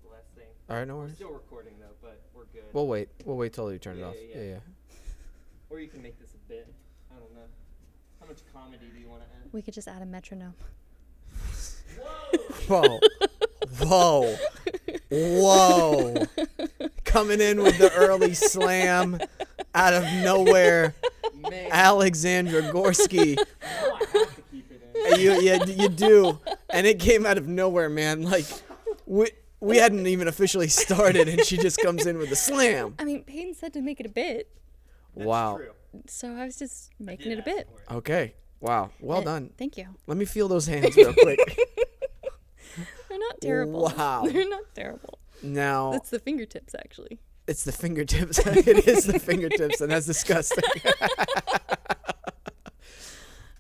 the last thing. All right, no We're worries. still recording though, but we're good. We'll wait. We'll wait till you turn it Yeah, off. yeah, Yeah. Or you can make this a bit. I don't know. How much comedy do you want to add? We could just add a metronome. Whoa. Whoa. Whoa. Coming in with the early slam out of nowhere. Man. Alexzandra Gorski. No, I have to keep it in. You do. And it came out of nowhere, man. Like, we hadn't even officially started, and she just comes in with a slam. I mean, Peyton said to make it a bit, That's Wow. True. so I was just making Did it a ask bit. for it. Okay. Wow. Well done. Thank you. Let me feel those hands real quick. They're not terrible. Wow. They're not terrible. Now, It's the fingertips, actually. it's the fingertips. It is the fingertips, and that's disgusting.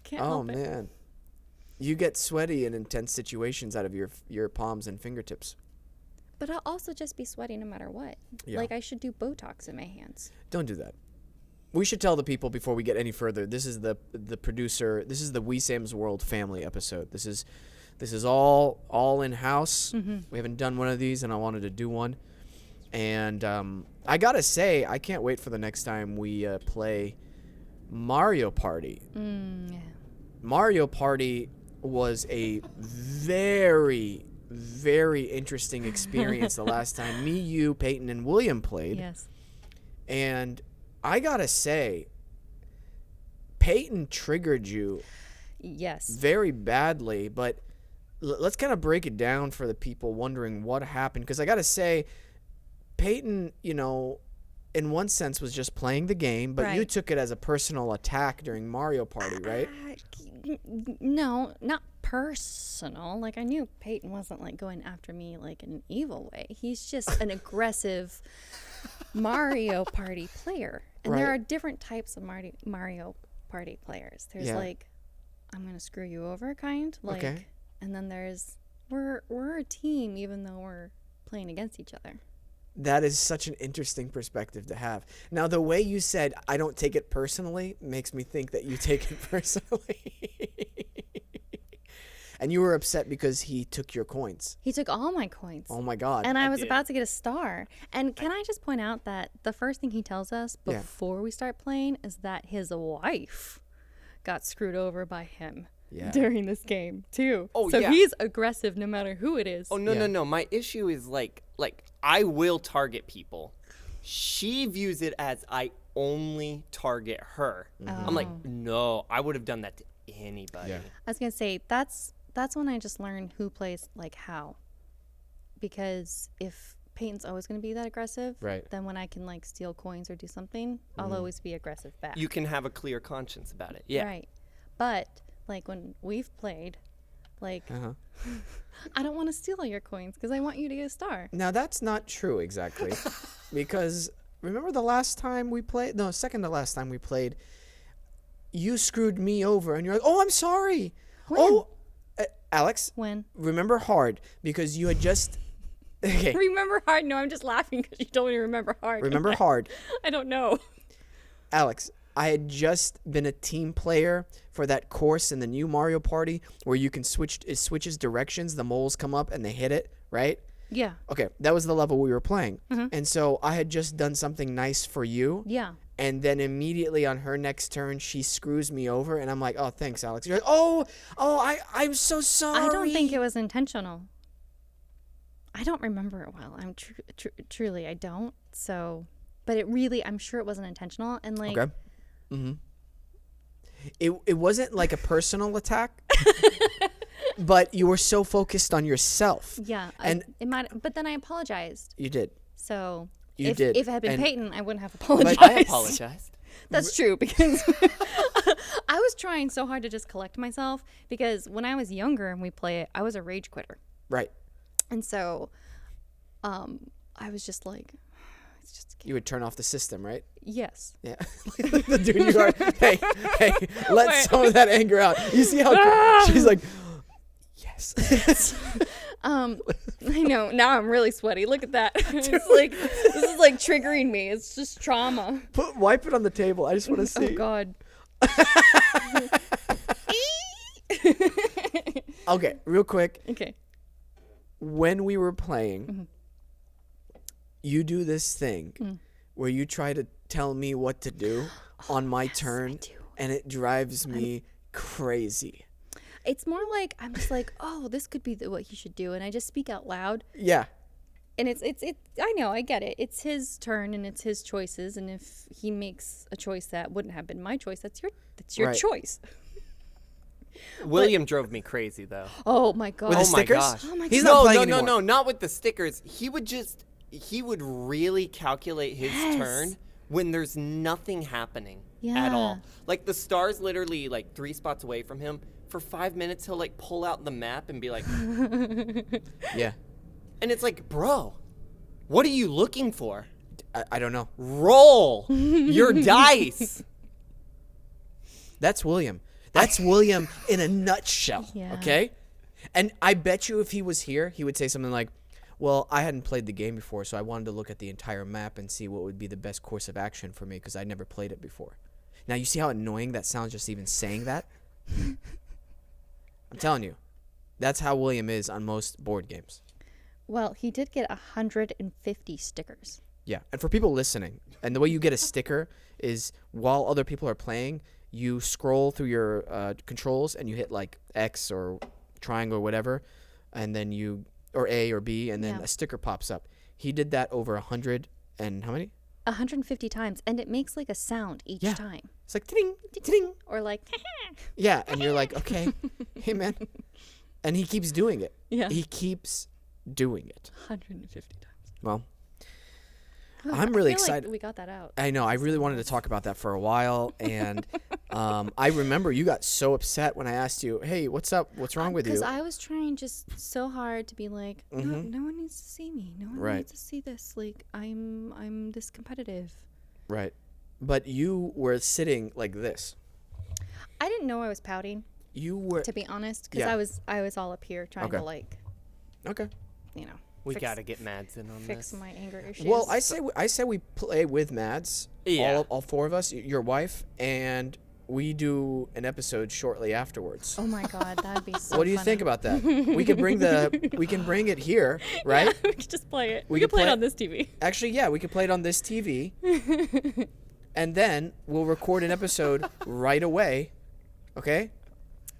Can't Oh, help it. man. You get sweaty in intense situations out of your palms and fingertips. But I'll also just be sweaty no matter what. Yeah. Like, I should do Botox in my hands. Don't do that. We should tell the people before we get any further. This is the producer. This is the Wesam's World family episode. This is all in house. We haven't done one of these, and I wanted to do one. And I gotta say, I can't wait for the next time we play Mario Party. Yeah. Mario Party was a very, very interesting experience the last time me, you, Peyton, and William played. Yes. And I gotta say, Peyton triggered you Yes. very badly, but let's kind of break it down for the people wondering what happened. Because I gotta say, Peyton, in one sense was just playing the game, but you Right. took it as a personal attack during Mario Party, right? No, not personal. Like, I knew Peyton wasn't, like, going after me, like, in an evil way. He's just an aggressive Mario Party player. And there Right. are different types of Mario Party players. There's, Yeah. like, I'm going to screw you over kind. Like, Okay. and then there's, we're a team even though we're playing against each other. That is such an interesting perspective to have. Now, the way you said, I don't take it personally, makes me think that you take it personally. And you were upset because he took your coins. He took all my coins. Oh, my God. And I was did. about to get a star. And can I just point out that the first thing he tells us Yeah. before we start playing is that his wife got screwed over by him Yeah. during this game, too. Oh, so yeah. he's aggressive no matter who it is. Oh no, Yeah. no. My issue is like I will target people. She views it as I only target her. I'm like, no, I would have done that to anybody. Yeah. I was going to say, that's when I just learned who plays, like, how. Because if Peyton's always going to be that aggressive, Right. then when I can, like, steal coins or do something, I'll always be aggressive back. You can have a clear conscience about it. Yeah. Right. But, like, when we've played, like, Uh-huh. I don't want to steal all your coins because I want you to get a star. Now, that's not true exactly. Because remember the last time we played? No, second to last time we played, you screwed me over and you're like, oh, I'm sorry. When? Oh, Alex, When? remember hard because you had just. Okay, Remember hard? No, I'm just laughing because you told me to remember hard. remember hard. I don't know. Alex, I had just been a team player for that course in the new Mario Party where you can it switches directions, the moles come up and they hit it, right? Yeah. Okay, that was the level we were playing. And so I had just done something nice for you. Yeah. And then immediately on her next turn, she screws me over. And I'm like, oh, thanks, Alex. You're like, I'm so sorry. I don't think it was intentional. I don't remember it well. I'm truly, I don't. So, but it really, I'm sure it wasn't intentional. And like, Okay. Mm-hmm. It wasn't like a personal attack, but you were so focused on yourself. yeah, And it might, but then I apologized. you did. So You if, did. if it had been And- Peyton, I wouldn't have apologized. I apologized. That's true because I was trying so hard to just collect myself because when I was younger and we play it, I was a rage quitter. Right. And so I was just like, it's just a game. You would turn off the system, right? Yes. Yeah. The dude you are. Hey, let Wait. some of that anger out. You see how she's like, yes. I know. Now I'm really sweaty. Look at that. It's like, this is like triggering me. It's just trauma. Wipe it on the table. I just want to see. Oh, God. Okay, real quick. Okay. When we were playing, you do this thing where you try to tell me what to do on my turn, and it drives me crazy. It's more like I'm just like, oh, this could be what he should do, and I just speak out loud. Yeah. And it's I know, I get it. It's his turn and it's his choices, and if he makes a choice that wouldn't have been my choice, that's your Right. choice. William drove me crazy though. Oh my god. With his Oh my stickers? gosh. Oh my He's God. not No, playing no, anymore. no, not with the stickers. He would really calculate his Yes. turn when there's nothing happening at Yeah. all. Like the star's literally like 3 spots away from him. For 5 minutes, he'll like pull out the map and be like, Yeah. and it's like, bro, what are you looking for? I don't know. Roll your dice. That's William. That's William in a nutshell. Yeah. Okay? And I bet you if he was here, he would say something like, well, I hadn't played the game before, so I wanted to look at the entire map and see what would be the best course of action for me because I'd never played it before. Now, you see how annoying that sounds just even saying that? I'm telling you. That's how William is on most board games. Well, he did get 150 stickers. Yeah. And for people listening, and the way you get a sticker is while other people are playing, you scroll through your controls and you hit like X or triangle or whatever, and then you, or A or B, and then Yeah. a sticker pops up. He did that over 100 and how many? 150 times, and it makes like a sound each Yeah. time. It's like ting, ting. Or like, Yeah. And you're like, okay, hey man. And he keeps doing it. yeah. He keeps doing it. 150 times. Well, Ooh, I'm I really feel like excited. we got that out. I know. I really wanted to talk about that for a while, and I remember you got so upset when I asked you, "Hey, what's up? What's wrong with you?" Because I was trying just so hard to be like, no, Mhm. no one needs to see me. No one Right. needs to see this. Like, I'm this competitive. Right. But you were sitting like this. I didn't know I was pouting, You were to be honest, because Yeah. I was all up here trying Okay. to like, okay. you know, We fix- gotta get Mads in on fix this. my anger issues. Well, I say we play with Mads. Yeah. All 4 of us, your wife, and we do an episode shortly afterwards. Oh my god, that'd be so. What do you think about that? We can bring it here, right? Yeah, we could just play it. We We, could could play it play- on this TV. Actually, yeah, we could play it on this TV. And then we'll record an episode right away. Okay?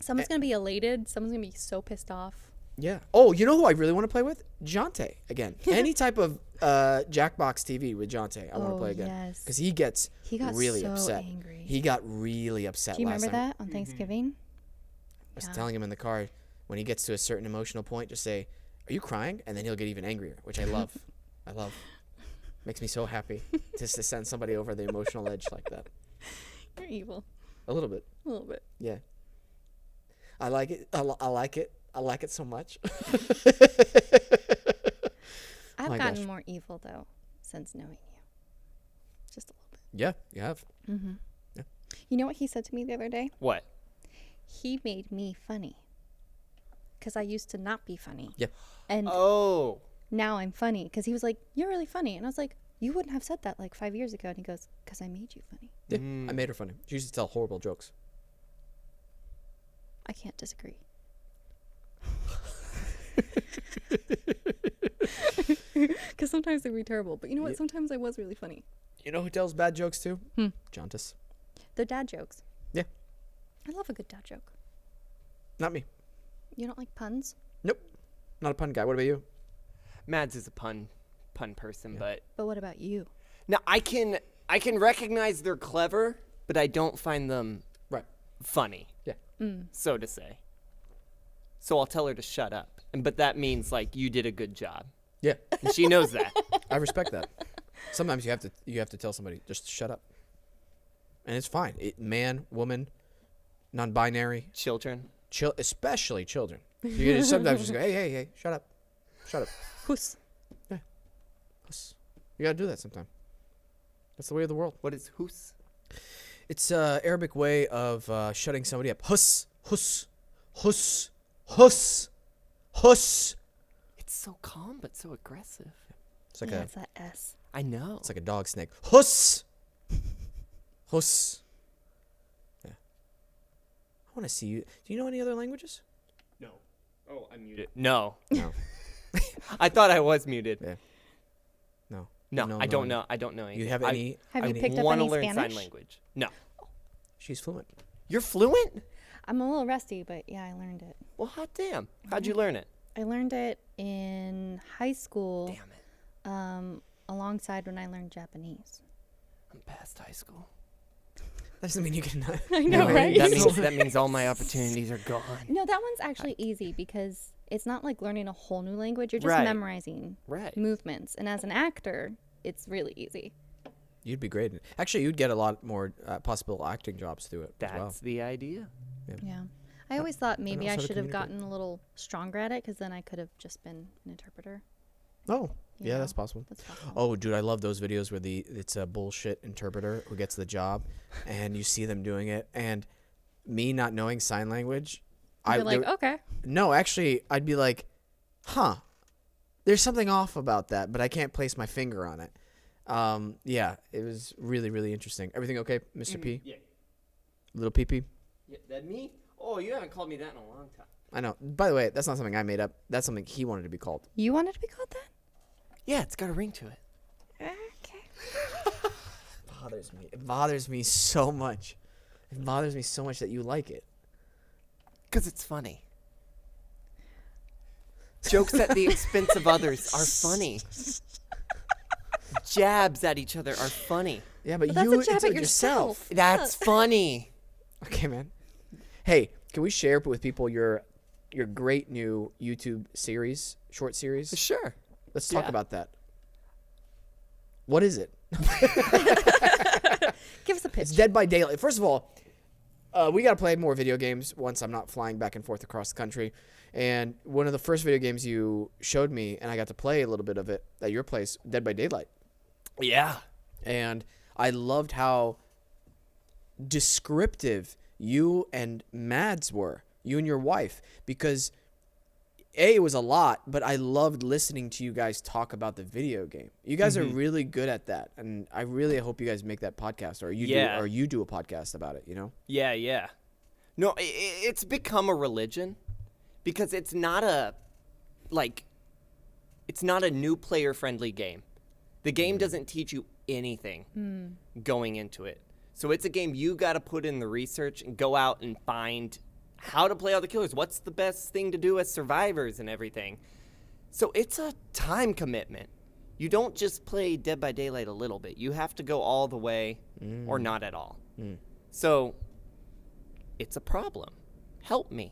Someone's gonna be elated. Someone's gonna be so pissed off. Yeah. Oh, you know who I really want to play with? Jonte again. Any type of Jackbox TV with Jonte, I want to Oh, play again. yes. Because he gets He got really so upset. angry. He got really upset Do you last remember time. that on Thanksgiving? I was telling him in the car, when he gets to a certain emotional point, just say, "Are you crying?" And then he'll get even angrier, which I love. I love. Makes me so happy just to send somebody over the emotional edge like that. You're evil. A little bit. A little bit. Yeah. I like it. I like it. I like it so much. I've My gotten gosh. more evil though since knowing you. Just a little bit. Yeah, you have. You know what he said to me the other day? What? He made me funny. Because I used to not be funny. Yeah. And Oh. now I'm funny. Because he was like, you're really funny. And I was like, you wouldn't have said that like 5 years ago. And he goes, because I made you funny. Yeah, I made her funny. She used to tell horrible jokes. I can't disagree. Because sometimes they were terrible. But you know what? Yeah. Sometimes I was really funny. You know who tells bad jokes too? Jontis. They're dad jokes. Yeah. I love a good dad joke. Not me. You don't like puns? Nope. Not a pun guy. What about you? Mads is a pun person, but But what about you? now I can recognize they're clever, but I don't find them Right. funny, Yeah. so to say. So I'll tell her to shut up, but that means like you did a good job, Yeah. and she knows that. I respect that. Sometimes you have to tell somebody just shut up, and it's fine. Man, woman, non-binary, Children. especially children. You can sometimes just go, hey, shut up, shut up. Huss. You gotta do that sometime. That's the way of the world. What is hus? It's a Arabic way of shutting somebody up. Hus, hus, hus, hus, hus. It's so calm but so aggressive. It's like Yeah, a it's that S. I know. it's like a dog snake. Hus, hus. Yeah. I want to see you. Do you know any other languages? No. Oh, I'm muted. No. No. I thought I was muted. Yeah. No. No, No, I don't no. know. I don't know anything. You have any? Have you any- picked up want to any learn Spanish? sign language. No. She's fluent. You're fluent? I'm a little rusty, but yeah, I learned it. Well, hot damn. How'd you learn it? I learned it in high school. Damn it. Alongside when I learned Japanese. I'm past high school. That doesn't mean you can. I know, No, right? That means all my opportunities are gone. No, that one's actually easy because it's not like learning a whole new language. You're just Right. memorizing Right. movements. And as an actor, it's really easy. You'd be great. Actually, you'd get a lot more possible acting jobs through it as well. That's the idea. Yeah. I always thought maybe also I to should have communicate. gotten a little stronger at it because then I could have just been an interpreter. Oh, yeah, Yeah. that's possible. That's possible. Oh, dude, I love those videos where it's a bullshit interpreter who gets the job, and you see them doing it, and me not knowing sign language, You're like, okay. no, actually, I'd be like, huh, there's something off about that, but I can't place my finger on it. Yeah, it was really, really interesting. Everything okay, Mr. P? Yeah. Little P? Yeah. That me? Oh, you haven't called me that in a long time. I know. By the way, that's not something I made up. That's something he wanted to be called. You wanted to be called that? Yeah, it's got a ring to it. Okay. Bothers me. It bothers me so much. It bothers me so much that you like it. Because it's funny. Jokes at the expense of others are funny. Jabs at each other are funny. Yeah, but But that's you a jab it's at at yourself. That's funny. Okay, man. Hey, can we share with people your great new YouTube series, short series? Sure. Let's talk Yeah. about that. What is it? Give us a pitch. It's Dead by Daylight. First of all, we got to play more video games once I'm not flying back and forth across the country. And one of the first video games you showed me, and I got to play a little bit of it at your place, Dead by Daylight. Yeah. And I loved how descriptive you and Mads were, you and your wife, because it was a lot, but I loved listening to you guys talk about the video game. You guys are really good at that, and I really hope you guys make that podcast, or you do a podcast about it. You know? Yeah, yeah. No, it's become a religion because it's not a new player friendly game. The game doesn't teach you anything going into it. So it's a game you got to put in the research and go out and find how to play all the killers. What's the best thing to do as survivors and everything. So it's a time commitment. You don't just play Dead by Daylight a little bit. You have to go all the way or not at all. So it's a problem. Help me.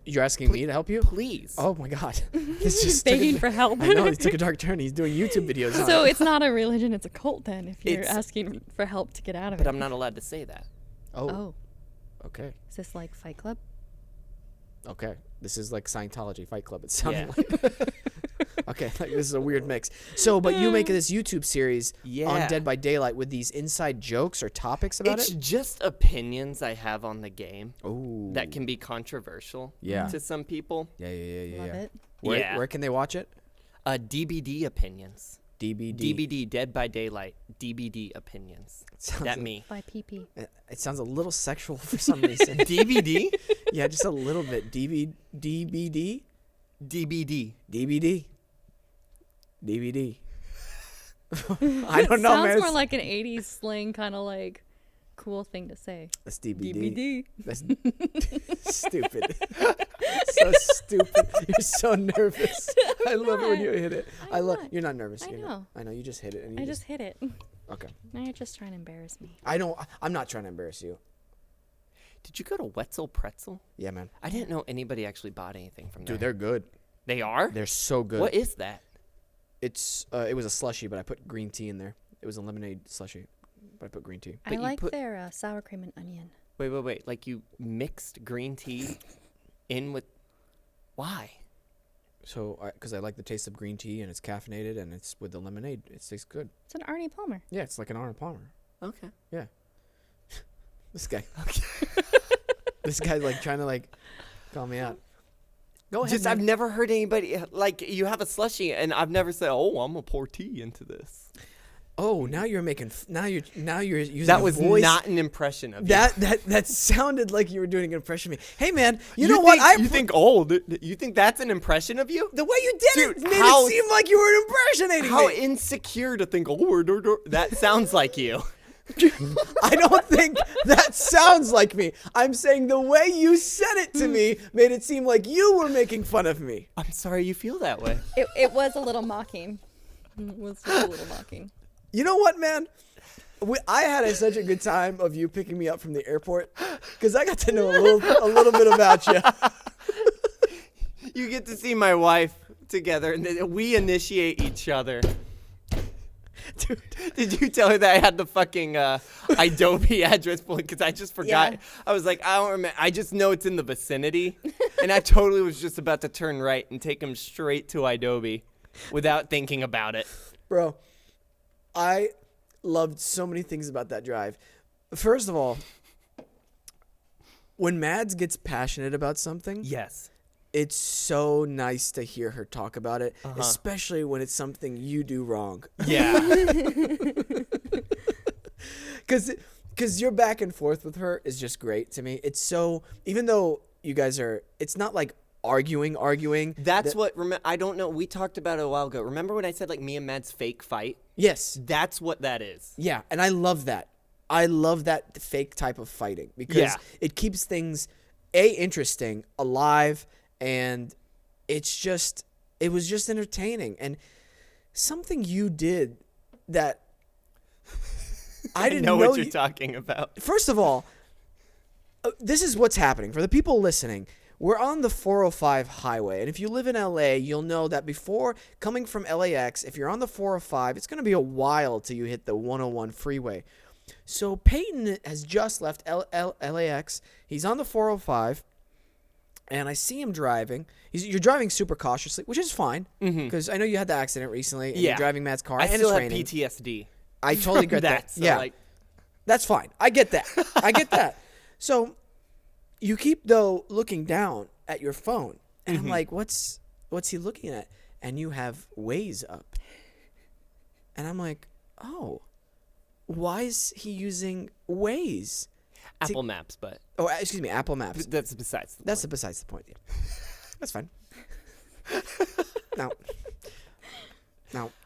You're asking me to help you? Please. Oh my God! This just Begging took for help. I know, it took a dark turn. He's doing YouTube videos. on So it. it's not a religion, it's a cult then if you're It's- asking for help to get out of But it. I'm not allowed to say that. Oh, Okay. is this like Fight Club? Okay. This is like Scientology Fight Club. It sounded Yeah. like. Okay, like this is a weird mix. So, but you make this YouTube series Yeah. on Dead by Daylight with these inside jokes or topics about It's it. just opinions I have on the game Oh, that can be controversial Yeah. to some people. Love it. Where can they watch it? DBD opinions. DBD. DBD, Dead by Daylight. DBD opinions. Sounds That like- me. By PP. It sounds a little sexual for some reason. DVD? Yeah, just a little bit. DBD. DBD. DVD. DVD. I don't know, Sounds man. more like an 80s slang kind of like cool thing to say. That's DVD. DVD. That's stupid. So stupid. You're so nervous. I love it when you hit it. I'm love. not. You're not nervous. I You're not. know. I know. You just hit it. And you I just hit it. Okay. Now you're just trying to embarrass me. I'm not trying to embarrass you. Did you go to Wetzel Pretzel? Yeah, man. I didn't know anybody actually bought anything from there. Dude, they're good. They are? They're so good. What is that? It's it was a slushie, but I put green tea in there. It was a lemonade slushie, but I put green tea. I But you like put- their sour cream and onion. Wait. Like you mixed green tea in with... Why? So, because I like the taste of green tea and it's caffeinated and it's with the lemonade, it tastes good. It's an Arnie Palmer. Yeah, it's like an Arnold Palmer. Okay. Yeah. This guy. This guy's like trying to like call me out. Go ahead. Just, man. I've never heard anybody... Like, you have a slushie, and I've never said, oh, I'm going to pour tea into this. Oh, now you're making. Now you're using. That a was voice. not an impression of you. That sounded like you were doing an impression of me. Hey man, you know what? You think old? You think that's an impression of you? The way you did Dude, it made it seem like you were impersonating How me. insecure to think, that sounds like you. I don't think that sounds like me. I'm saying the way you said it to me made it seem like you were making fun of me. I'm sorry you feel that way. It was a little mocking. It was just a little mocking. You know what, man? I had such a good time of you picking me up from the airport because I got to know a little bit about you. You get to see my wife together, and then we initiate each other. Dude, did you tell her that I had the fucking Adobe address book? Because I just forgot. Yeah. I was like, I don't remember. I just know it's in the vicinity. And I totally was just about to turn right and take him straight to Adobe without thinking about it. Bro, I loved so many things about that drive. First of all, when Mads gets passionate about something, Yes. it's so nice to hear her talk about it, especially when it's something you do wrong. Yeah. Because your back and forth with her is just great to me. It's so, even though you guys are, it's not like arguing. That's what, I don't know. We talked about it a while ago. Remember when I said like me and Matt's fake fight? Yes. That's what that is. Yeah, and I love that. I love that fake type of fighting because it keeps things, interesting, alive, and it was just entertaining. And something you did that I didn't know what you're talking about. First of all, this is what's happening. For the people listening, we're on the 405 highway. And if you live in LA, you'll know that before coming from LAX, if you're on the 405, it's going to be a while till you hit the 101 freeway. So Peyton has just left LAX. He's on the 405. And I see him driving. You're driving super cautiously, which is fine. Because I know you had the accident recently. And you're driving Matt's car. I and still it's have raining. PTSD. I totally get that. So yeah. like, That's fine. I get that. I get that. So you keep, though, looking down at your phone. And I'm like, what's he looking at? And you have Waze up. And I'm like, oh, why is he using Waze? Apple Maps, but Oh, excuse me, Apple Maps. that's besides the That's point. besides the point. Yeah. That's fine. No.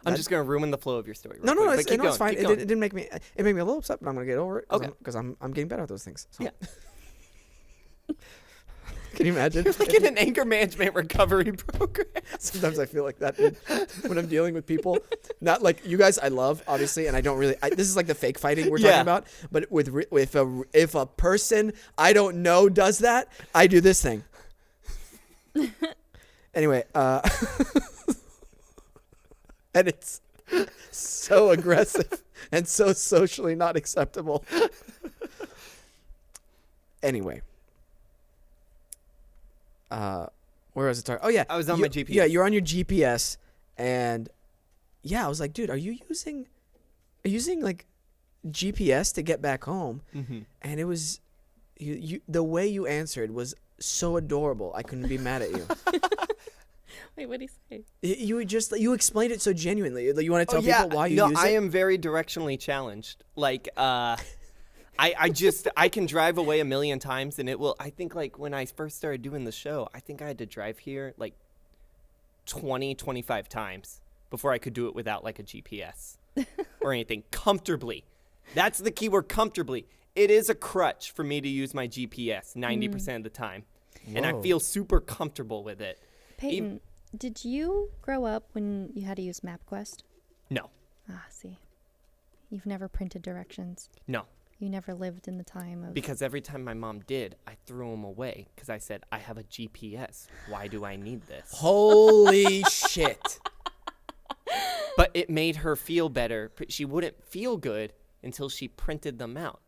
I'm just gonna ruin the flow of your story. No, real quick, it's, but keep it's going, fine. keep going. It didn't make me. It made me a little upset, but I'm gonna get over it. Okay. Because I'm getting better at those things. So. Yeah. Can you imagine? You're like in an anger management recovery program. Sometimes I feel like that dude, when I'm dealing with people. Not like you guys, I love obviously, and I don't really. This is like the fake fighting we're talking about. But if a person I don't know does that, I do this thing. Anyway, and it's so aggressive and so socially not acceptable. Anyway. Where was it? Oh yeah, I was on my GPS. Yeah, you're on your GPS, and yeah, I was like, dude, are you using like GPS to get back home? And it was you. The way you answered was so adorable. I couldn't be mad at you. Wait, what did he say? You explained it so genuinely. You want to tell people why you use it? I am very directionally challenged. Like, I can drive away a million times, and it will. I think like when I first started doing the show, I think I had to drive here like 25 times before I could do it without like a GPS or anything comfortably. That's the key word, comfortably. It is a crutch for me to use my GPS 90% of the time, and I feel super comfortable with it. Peyton, did you grow up when you had to use MapQuest? No, Ah, see. You've never printed directions. no. You never lived in the time of... Because every time my mom did, I threw them away because I said, I have a GPS. Why do I need this? Holy shit. But it made her feel better. She wouldn't feel good until she printed them out.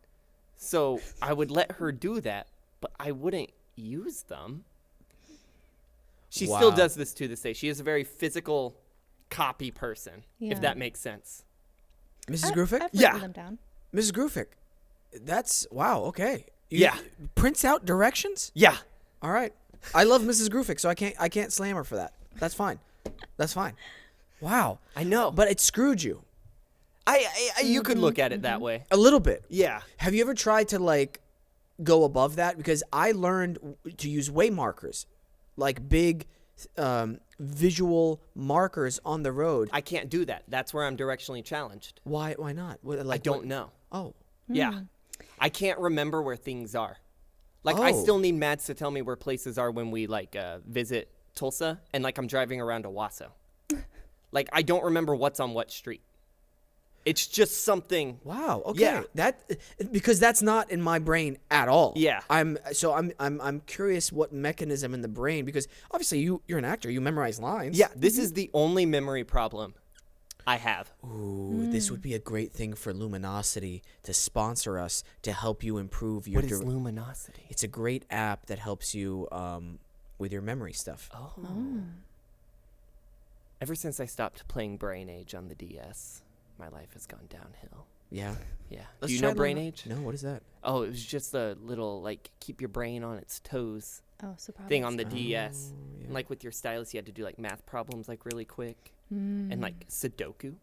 So I would let her do that, but I wouldn't use them. She still does this to this day. She is a very physical copy person, if that makes sense. Mrs. Grufik? I've written them down. Mrs. Grufik. That's wow. Okay. Yeah. Prints out directions. Yeah. All right. I love Mrs. Grufik, so I can't slam her for that. That's fine. That's fine. Wow. I know. But it screwed you. You could look at it that way. A little bit. Yeah. Have you ever tried to like go above that? Because I learned to use way markers, like big visual markers on the road. I can't do that. That's where I'm directionally challenged. Why not? I don't know. Oh. Yeah. I can't remember where things are. Like, I Oh. still need Mads to tell me where places are when we, like, visit Tulsa, and, like, I'm driving around to Wesam. Like, I don't remember what's on what street. It's just something. Wow. Okay. Yeah. Because that's not in my brain at all. Yeah. I'm curious what mechanism in the brain, because obviously you're an actor, you memorize lines. Yeah, this is the only memory problem I have. Ooh, this would be a great thing for Luminosity to sponsor us to help you improve your. What is luminosity? It's a great app that helps you with your memory stuff. Oh. Ever since I stopped playing Brain Age on the DS, my life has gone downhill. Yeah. Yeah. Let's Do you try know Brain Age? No, what is that? Oh, it was just a little, like, keep your brain on its toes Oh, so probably thing on the it's DS. yeah. And, like, with your stylus, you had to do, like, math problems, like, really quick. And, like, Sudoku.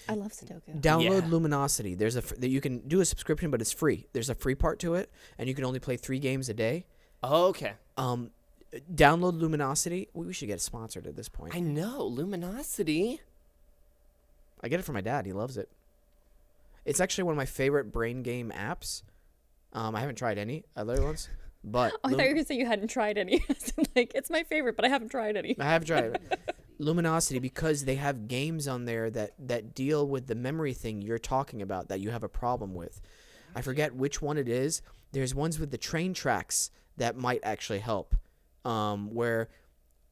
I love Sudoku. Download Yeah. Luminosity. There's that you can do a subscription, but it's free. There's a free part to it, and you can only play 3 games a day. Oh, okay. Download Luminosity. We should get sponsored at this point. I know. Luminosity. I get it from my dad. He loves it. It's actually one of my favorite brain game apps. I haven't tried any other ones, but Oh, I thought you were going to say you hadn't tried any. Like, it's my favorite, but I haven't tried any. I have tried it. Luminosity, because they have games on there that deal with the memory thing you're talking about that you have a problem with. I forget which one it is. There's ones with the train tracks that might actually help, where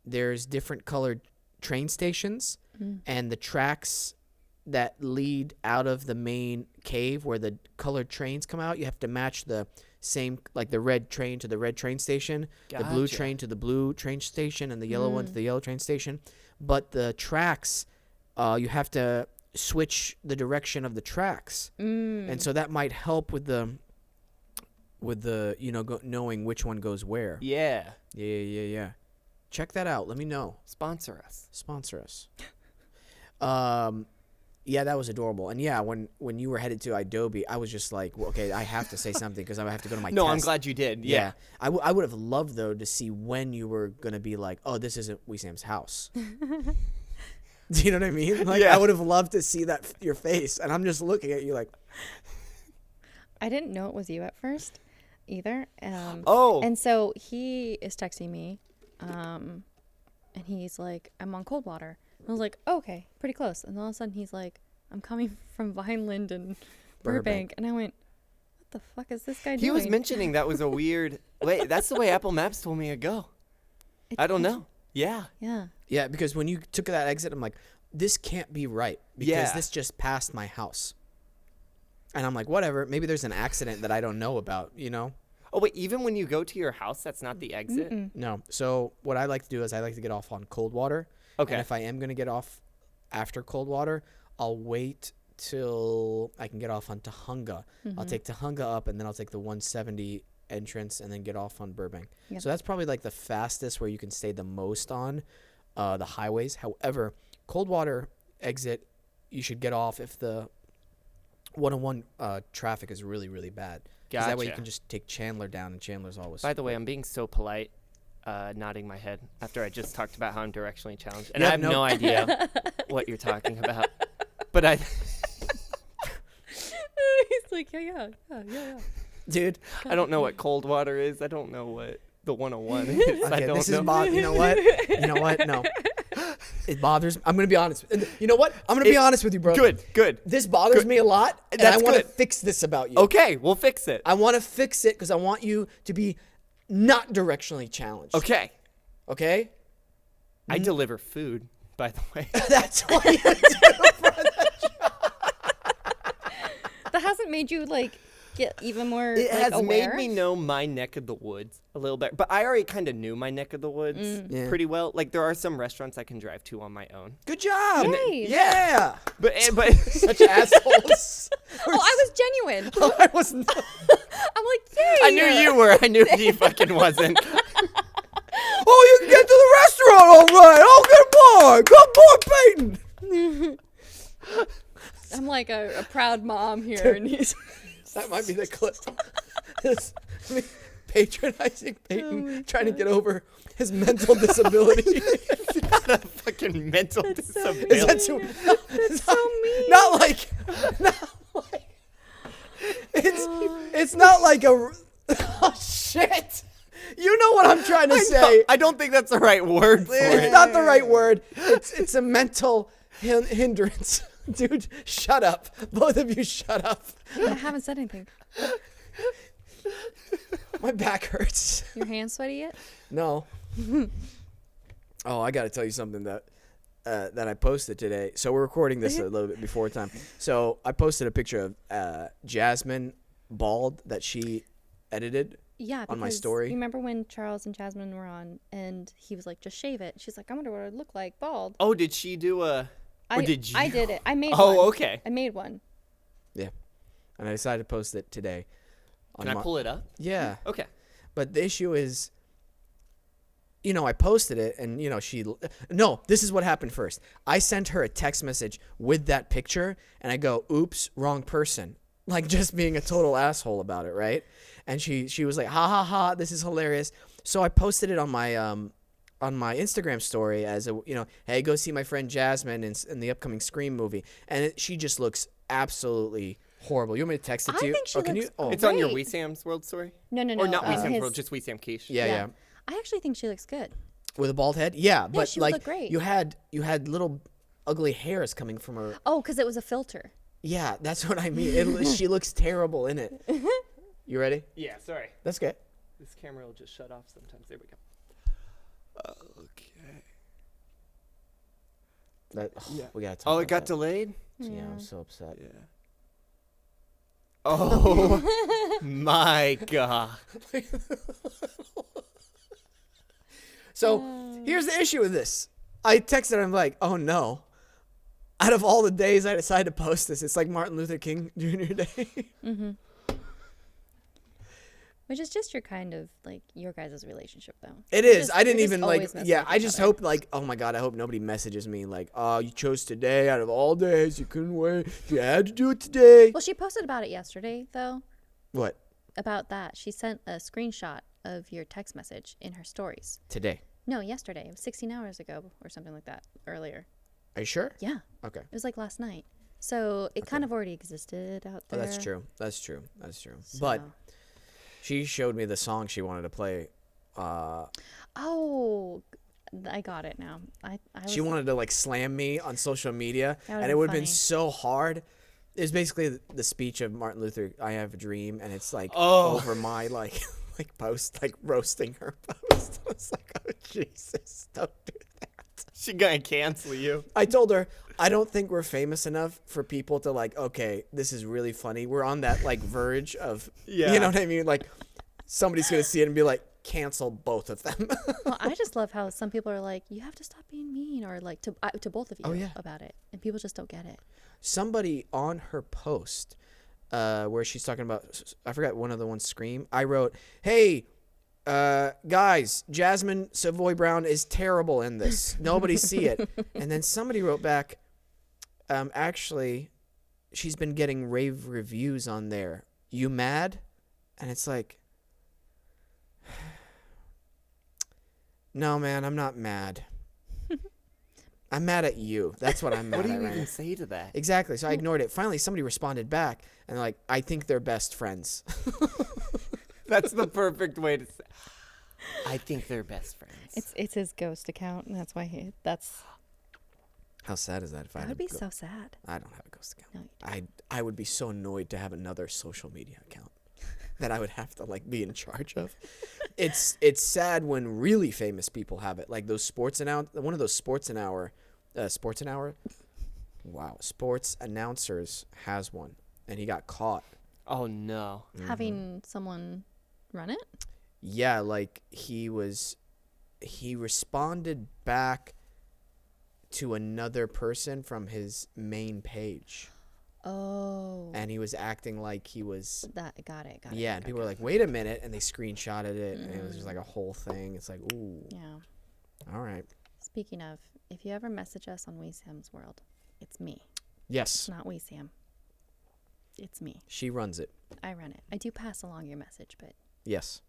there's different colored train stations and the tracks that lead out of the main cave where the colored trains come out. You have to match the same, like the red train to the red train station, the blue Gotcha. train to the blue train station, and the yellow one to the yellow train station. But the tracks, you have to switch the direction of the tracks, and so that might help with the knowing which one goes where. Yeah. Yeah. Check that out. Let me know. Sponsor us. Sponsor us. Yeah, that was adorable. And yeah, when you were headed to Adobe, I was just like, well, okay, I have to say something because I have to go to my No, test. I'm glad you did. Yeah. I would have loved, though, to see when you were going to be like, oh, this isn't Wesam's house. Do you know what I mean? Like, Yeah. I would have loved to see that your face. And I'm just looking at you like, I didn't know it was you at first either. Oh. And so he is texting me, and he's like, I'm on Coldwater. I was like, oh, okay, pretty close. And all of a sudden he's like, I'm coming from Vineland and Burbank. And I went, what the fuck is this guy doing? He was mentioning that was a weird. Wait, that's the way Apple Maps told me to go. I don't know. Yeah. Yeah. yeah, because when you took that exit, I'm like, this can't be right because Yeah. this just passed my house. And I'm like, whatever, maybe there's an accident that I don't know about, you know? Oh, wait, even when you go to your house, that's not the exit? No. So what I like to do is I like to get off on Coldwater. Okay. And if I am going to get off after Coldwater, I'll wait till I can get off on Tahunga. I'll take Tahunga up, and then I'll take the 170 entrance and then get off on Burbank. Yep. So that's probably like the fastest where you can stay the most on the highways. However, Coldwater exit, you should get off if the 101 traffic is really, really bad. 'Cause that way you Gotcha. can just take Chandler down, and Chandler's always... By the way, I'm being so polite, nodding my head after I just talked about how I'm directionally challenged. And You I have have no idea what you're talking about. But I... He's like, yeah. Dude, I don't know what cold water is. I don't know what the 101 is. I okay, don't this know. is you know what? You know what? No. It bothers me. I'm going to be honest. You know what? I'm going to be honest with you, bro. Good. This bothers me a lot, and That's I want to good. fix this about you. Okay, we'll fix it. I want to fix it because I want you to be not directionally challenged. Okay. Okay? I deliver food, by the way. That's what you do. That hasn't made you, like, get even more It like, has aware? made me know my neck of the woods a little bit. But I already kind of knew my neck of the woods Yeah. pretty well. Like, there are some restaurants I can drive to on my own. Good job. Nice. Yeah. But Such assholes. Oh, I was genuine. I was not. I'm like, yay. I knew you were. I knew he fucking wasn't. Oh, you can get to the restaurant all right. Oh, good boy. Good boy, Peyton. I'm like a proud mom here, and he's That might be the clip. Patronizing Peyton, trying to get over his mental disability. Not a fucking mental disability. Is that too? That's so mean. Not like. It's not like a. Oh shit! You know what I'm trying to say. I don't think that's the right word for It's it. not the right word. It's a mental hindrance. Dude, shut up. Both of you shut up. I haven't said anything. My back hurts. Your hands sweaty yet? No. Oh, I got to tell you something that I posted today. So we're recording this a little bit before time. So I posted a picture of Jasmine bald that she edited. Yeah, on my because story. You remember when Charles and Jasmine were on, and he was like, "Just shave it." She's like, "I wonder what it would look like bald." Oh, did she do a? Or did you? I did it. I made one. Oh, okay. I made one. Yeah. And I decided to post it today. Can I pull it up? Yeah. Okay. But the issue is, I posted it and, no, this is what happened first. I sent her a text message with that picture and I go, oops, wrong person. Like just being a total asshole about it, right? And she was like, ha ha ha, this is hilarious. So I posted it on my Instagram story as a, hey, go see my friend Jasmine in the upcoming Scream movie. And she just looks absolutely horrible. You want me to text it to you? I think she looks great. It's on your Great. Wesam's World story? No. Or not Wesam's his- World, just Wesam Quiche. Yeah. I actually think she looks good. With a bald head? Yeah, but she would like look great. you had little ugly hairs coming from her. Oh, because it was a filter. Yeah, that's what I mean. She looks terrible in it. You ready? Yeah, sorry. That's good. This camera will just shut off sometimes. There we go. Okay. We gotta talk. Oh, about it got that. delayed? Yeah, I'm so upset. Yeah. Oh, my God. So here's the issue with this. I texted her. I'm like, oh no. Out of all the days I decided to post this, it's like Martin Luther King Jr. Day. Mm-hmm. Which is just your kind of like your guys' relationship, though. It You're is. just- I didn't you're just even like. always messing Yeah, with I each just other. hope like. Oh my God! I hope nobody messages me like, "Oh, you chose today out of all days. You couldn't wait. You had to do it today." Well, she posted about it yesterday, though. What? About that, she sent a screenshot of your text message in her stories. Today? No, yesterday. It was 16 hours ago or something like that. Earlier. Are you sure? Yeah. Okay. It was like last night. So it kind of already existed out Oh, there. that's true. That's true. So. But she showed me the song she wanted to play. Oh, I got it now. I was, She wanted to like slam me on social media, That would've and it been would have been funny. so hard. It was basically the speech of Martin Luther. I have a dream, and it's like Oh. over my like post, like roasting her post. I was like, oh Jesus, don't do that. She gonna cancel you. I told her I don't think we're famous enough for people to like. Okay, this is really funny. We're on that like verge of, Yeah. you know what I mean? Like somebody's gonna see it and be like, cancel both of them. well, I just love how some people are like, you have to stop being mean, or like to both of you yeah. about it, and people just don't get it. Somebody on her post, where she's talking about, I forgot one of the ones, Scream. I wrote, hey, guys, Jasmine Savoy Brown is terrible in this. Nobody see it. And then somebody wrote back, actually, she's been getting rave reviews on there. You mad? And it's like, no, man, I'm not mad. I'm mad at you. That's what I'm mad What do at you right even now. say to that? Exactly. So I ignored it. Finally, somebody responded back, and they're like, I think they're best friends. That's the perfect way to say. I think they're best friends. It's his ghost account, and that's why that's. How sad is that if I That had would a be so sad. I don't have a ghost account. No, you don't. I would be so annoyed to have another social media account that I would have to like be in charge of. It's sad when really famous people have it, like those sports one of those sports announcers has one, and he got caught. Oh no. Having someone run it. Yeah, like he responded back to another person from his main page, Oh. and he was acting like he was. That got it. Yeah, and people were like, wait a minute, and they screenshotted it, and it was just like a whole thing. It's like, ooh, Yeah. all right. Speaking of, if you ever message us on Wesam's World, it's me. Yes. It's not Wesam. It's me. She runs it. I run it. I do pass along your message, but Yes.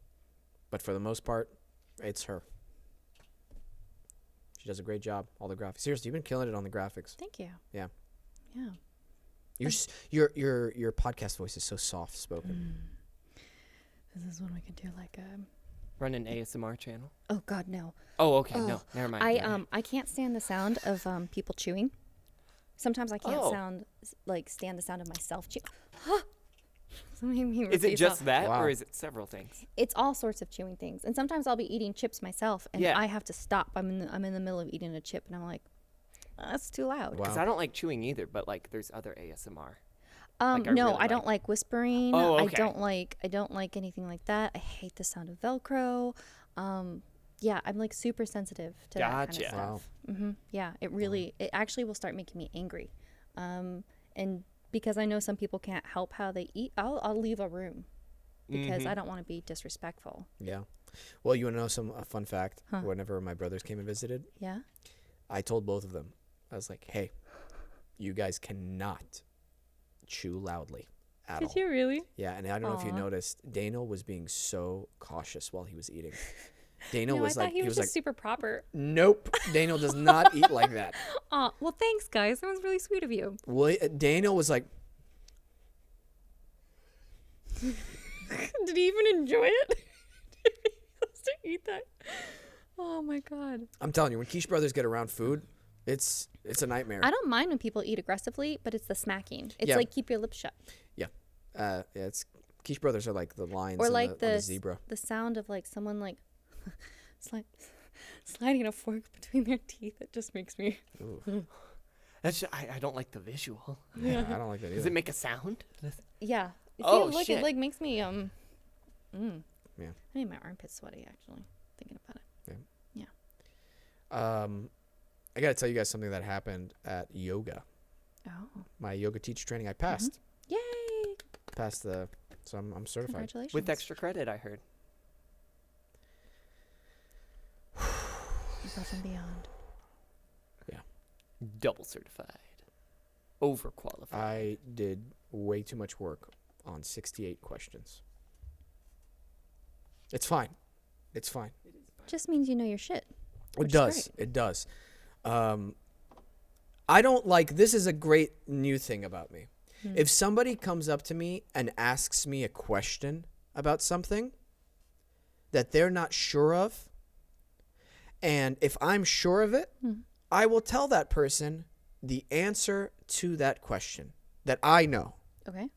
But for the most part, it's her. She does a great job. All the graphics. Seriously, you've been killing it on the graphics. thank you. Yeah. Yeah. Your podcast voice is so soft spoken. This is when we can do like a. Run an ASMR channel. Oh God, no. Oh, okay. No, never mind. I can't stand the sound of people chewing. Sometimes I can't stand the sound of myself chewing. Is it just that, Wow. or is it several things? It's all sorts of chewing things, and sometimes I'll be eating chips myself, and Yeah. I have to stop. I'm in the middle of eating a chip, and I'm like, that's too loud. Wow. Because I don't like chewing either, but like there's other ASMR. Like, I No, really I don't like whispering. Oh, okay. I don't like anything like that. I hate the sound of Velcro. Yeah, I'm like super sensitive to that kind Gotcha. of stuff. Yeah, it actually will start making me angry. And because I know some people can't help how they eat, I'll leave a room because I don't want to be disrespectful. Yeah. Well, you want to know a fun fact? Whenever my brothers came and visited, Yeah. I told both of them, I was like, hey, you guys cannot chew loudly at all. Did you really? Yeah, and I don't know if you Aw. noticed, Daniel was being so cautious while he was eating. Daniel No, was I thought like, he was like, just super proper. nope, Daniel does not eat like that. Oh, well, thanks, guys. That was really sweet of you. Daniel was like, Did he even enjoy it? Did he supposed to eat that? Oh my God. I'm telling you, when Quiche brothers get around food, it's a nightmare. I don't mind when people eat aggressively, but it's the smacking. It's Yeah. like keep your lips shut. Yeah, it's Quiche brothers are like the lions Or on like the zebra. the sound of like someone like sliding a fork between their teeth. It just makes me. I don't like the visual. Yeah, I don't like that either. Does it make a sound? Yeah. Oh, look, shit. it like makes me Yeah. I made my armpits sweaty actually thinking about it. I gotta tell you guys something that happened at yoga. Oh. My yoga teacher training, I passed. Yay! Passed so I'm certified. Congratulations. With extra credit, I heard. Above and beyond. Double certified. Overqualified. I did way too much work on 68 questions. It's fine. It's fine. Just means you know your shit. It Which is does. great. It does. I don't like, this is a great new thing about me. If somebody comes up to me and asks me a question about something that they're not sure of, and if I'm sure of it, I will tell that person the answer to that question that I know. Okay.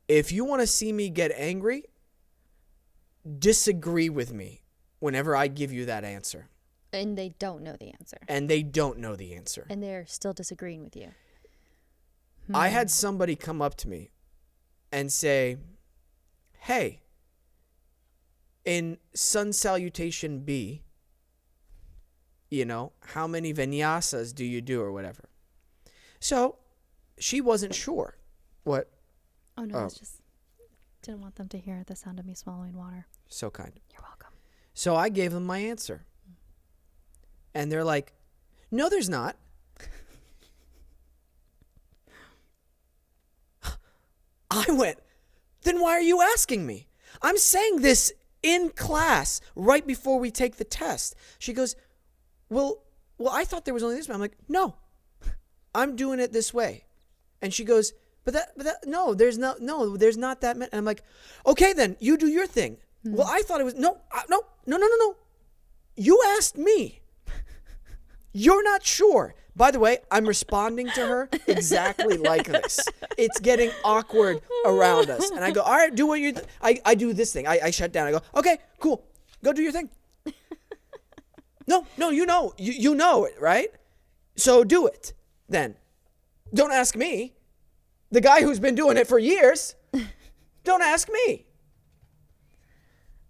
If you want to see me get angry, disagree with me whenever I give you that answer. And they don't know the answer. And they don't know the answer. And they're still disagreeing with you. I had somebody come up to me and say, hey, in sun salutation B, how many vinyasas do you do or whatever? So she wasn't sure what. Oh, no, it's just didn't want them to hear the sound of me swallowing water. So kind. You're welcome. So I gave them my answer. And they're like, no, there's not. I went, then why are you asking me? I'm saying this in class right before we take the test. She goes, well, I thought there was only this way. I'm like, no, I'm doing it this way. And she goes, but there's not that many. And I'm like, okay, then you do your thing. Well, I thought it was, no. You asked me. You're not sure. By the way, I'm responding to her exactly like this. It's getting awkward around us. And I go, all right, do what you I do this thing. I shut down. I go, okay, cool. Go do your thing. No, you know it, right? So do it then. Don't ask me. The guy who's been doing it for years. Don't ask me.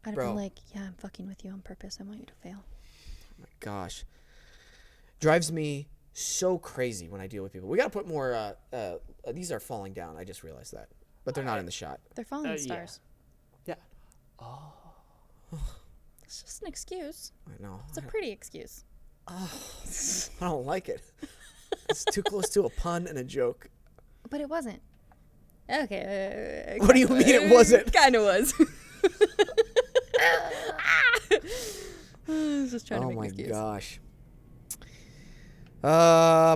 I'd have Bro. been like, yeah, I'm fucking with you on purpose. I want you to fail. Oh my gosh. Drives me so crazy when I deal with people. We got to put more, these are falling down. I just realized that. But they're not in the shot. They're falling Yeah. stars. Yeah. It's just an excuse. I know. It's a pretty excuse. I don't like it. It's too close to a pun and a joke. But it wasn't. Okay. What do you mean it wasn't? Kind of was. I was just trying to Oh make an my excuse. gosh.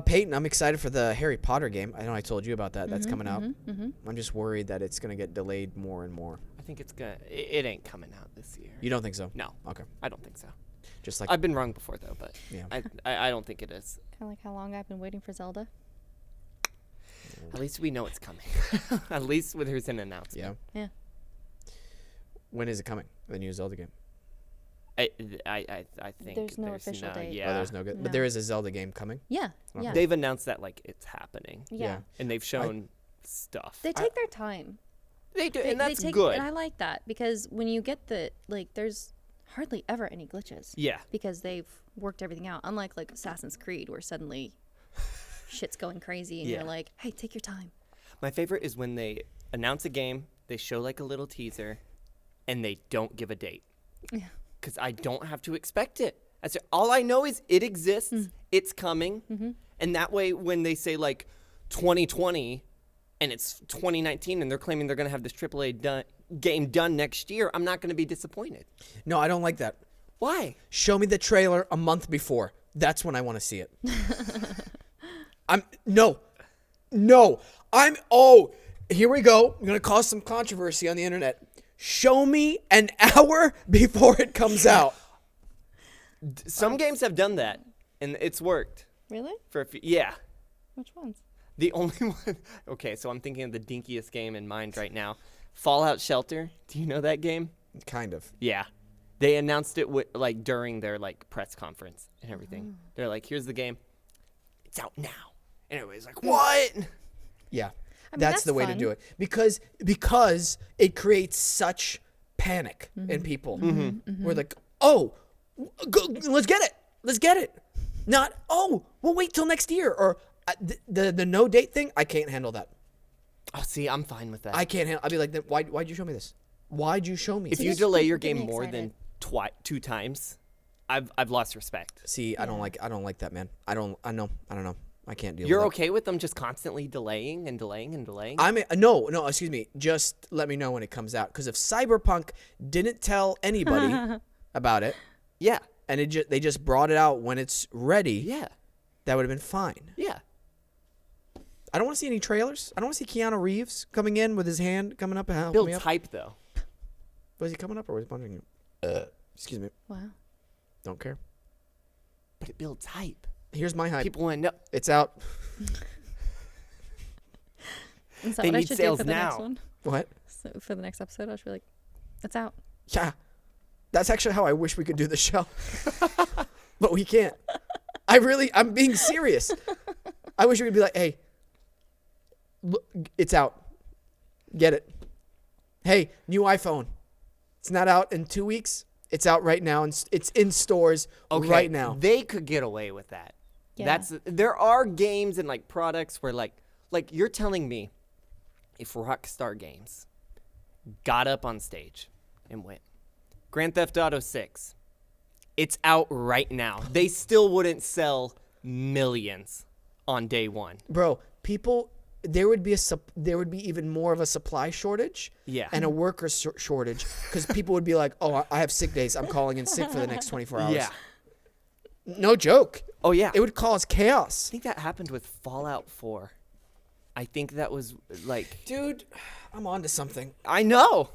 Peyton, I'm excited for the Harry Potter game. I know I told you about that. That's coming out. I'm just worried that it's going to get delayed more and more. I think it's gonna. It ain't coming out this year. You don't think so? No. Okay. I don't think so. Just like I've been wrong before though, but Yeah. I don't think it is. Kind of like how long I've been waiting for Zelda. At least we know it's coming. At least there's an announcement. Yeah. Yeah. When is it coming? The new Zelda game? I think There's no official date. Yeah. Oh, there's no good. No. But there is a Zelda game coming. Yeah. Okay. Yeah. They've announced that like it's happening, yeah. and they've shown stuff. They take their time. They do, They- and that's they take, good. And I like that because when you get there's hardly ever any glitches Yeah. because they've worked everything out. Unlike like Assassin's Creed where suddenly shit's going crazy and Yeah. you're like, hey, take your time. My favorite is when they announce a game, they show like a little teaser, and they don't give a date. Yeah. Because I don't have to expect it. All I know is it exists, it's coming, and that way when they say like 2020 and it's 2019 and they're claiming they're going to have this AAA game done next year, I'm not going to be disappointed. No, I don't like that. Why? Show me the trailer a month before. That's when I want to see it. Here we go. I'm going to cause some controversy on the internet. Show me an hour before it comes out. Some games have done that, and it's worked. Really? For a few, yeah. Which ones? The only one. Okay, so I'm thinking of the dinkiest game in mind right now. Fallout Shelter. Do you know that game? Kind of. Yeah. They announced it like during their like press conference and everything. They're like, "Here's the game. It's out now." And everybody's like, "What?" Yeah. I mean, that's the way to fun. do it. Because it creates such panic in people. We're like, "Oh, let's get it. Let's get it." Not, "Oh, we'll wait till next year." Or the no date thing, I can't handle that. Oh, see, I'm fine with that. I can't handle. I'd be like, why'd you show me this? Why'd you show me If this? you just delay your get game me more than two times, I've lost respect. See, I don't like that, man. I don't know. I can't deal You're with okay with them just constantly delaying and delaying and delaying? No, excuse me. Just let me know when it comes out. Because if Cyberpunk didn't tell anybody about it, Yeah. and they just brought it out when it's ready, Yeah. that would have been fine. Yeah. I don't want to see any trailers. I don't want to see Keanu Reeves coming in with his hand coming up and helping me Builds up. hype, though. Was he coming up or was he punching you? Excuse me. Wow. Don't care. But it builds hype. Here's my hype. People want to know. It's out. Is that They what I need should sales do for the next now. one? What? So for the next episode, I should be like, it's out. Yeah. That's actually how I wish we could do the show. But we can't. I'm being serious. I wish we could be like, "Hey, look, it's out. Get it. Hey, new iPhone. It's not out in 2 weeks. It's out right now. And it's in stores right now." They could get away with that. Yeah. There are games and like products where like you're telling me if Rockstar Games got up on stage and went, Grand Theft Auto 6, it's out right now. They still wouldn't sell millions on day one. Bro, there would be even more of a supply shortage, Yeah. and a worker shortage, because people would be like, "Oh, I have sick days. I'm calling in sick for the next 24 hours." Yeah. No joke. Oh yeah. It would cause I chaos. think that happened with Fallout 4. I think that was like, Dude, I'm onto something. I know.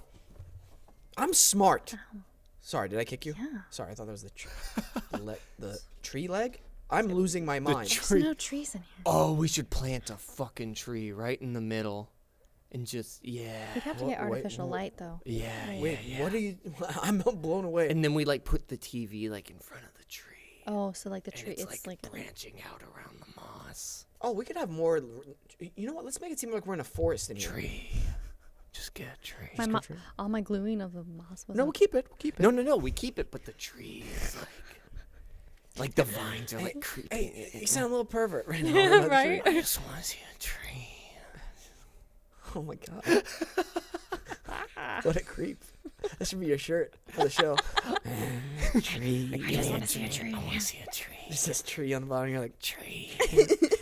I'm smart. Sorry, did I kick you? Yeah. Sorry, I thought that was the tree leg. I'm losing my mind. There's no trees in here. Oh, we should plant a fucking tree right in the middle, and just We'd have to get artificial light, though. yeah. Wait, what are you? I'm blown away. And then we like put the TV like in front of the tree. Oh, so like the And tree, it's like branching out around the moss. Oh, we could have more. You know what? Let's make it seem like we're in a forest in here. Tree. Just get a tree. my all my gluing of the moss was. No, we'll keep it. We'll keep it. No, we keep it, but the tree is like the vines are like creeping. Hey, you sound a little pervert right now. Right? I just want to see a tree. Oh my god. What a creep. That should be your shirt for the show. Tree. I just want to see a tree. I want to see a tree. It says tree on the bottom. You're like, Tree.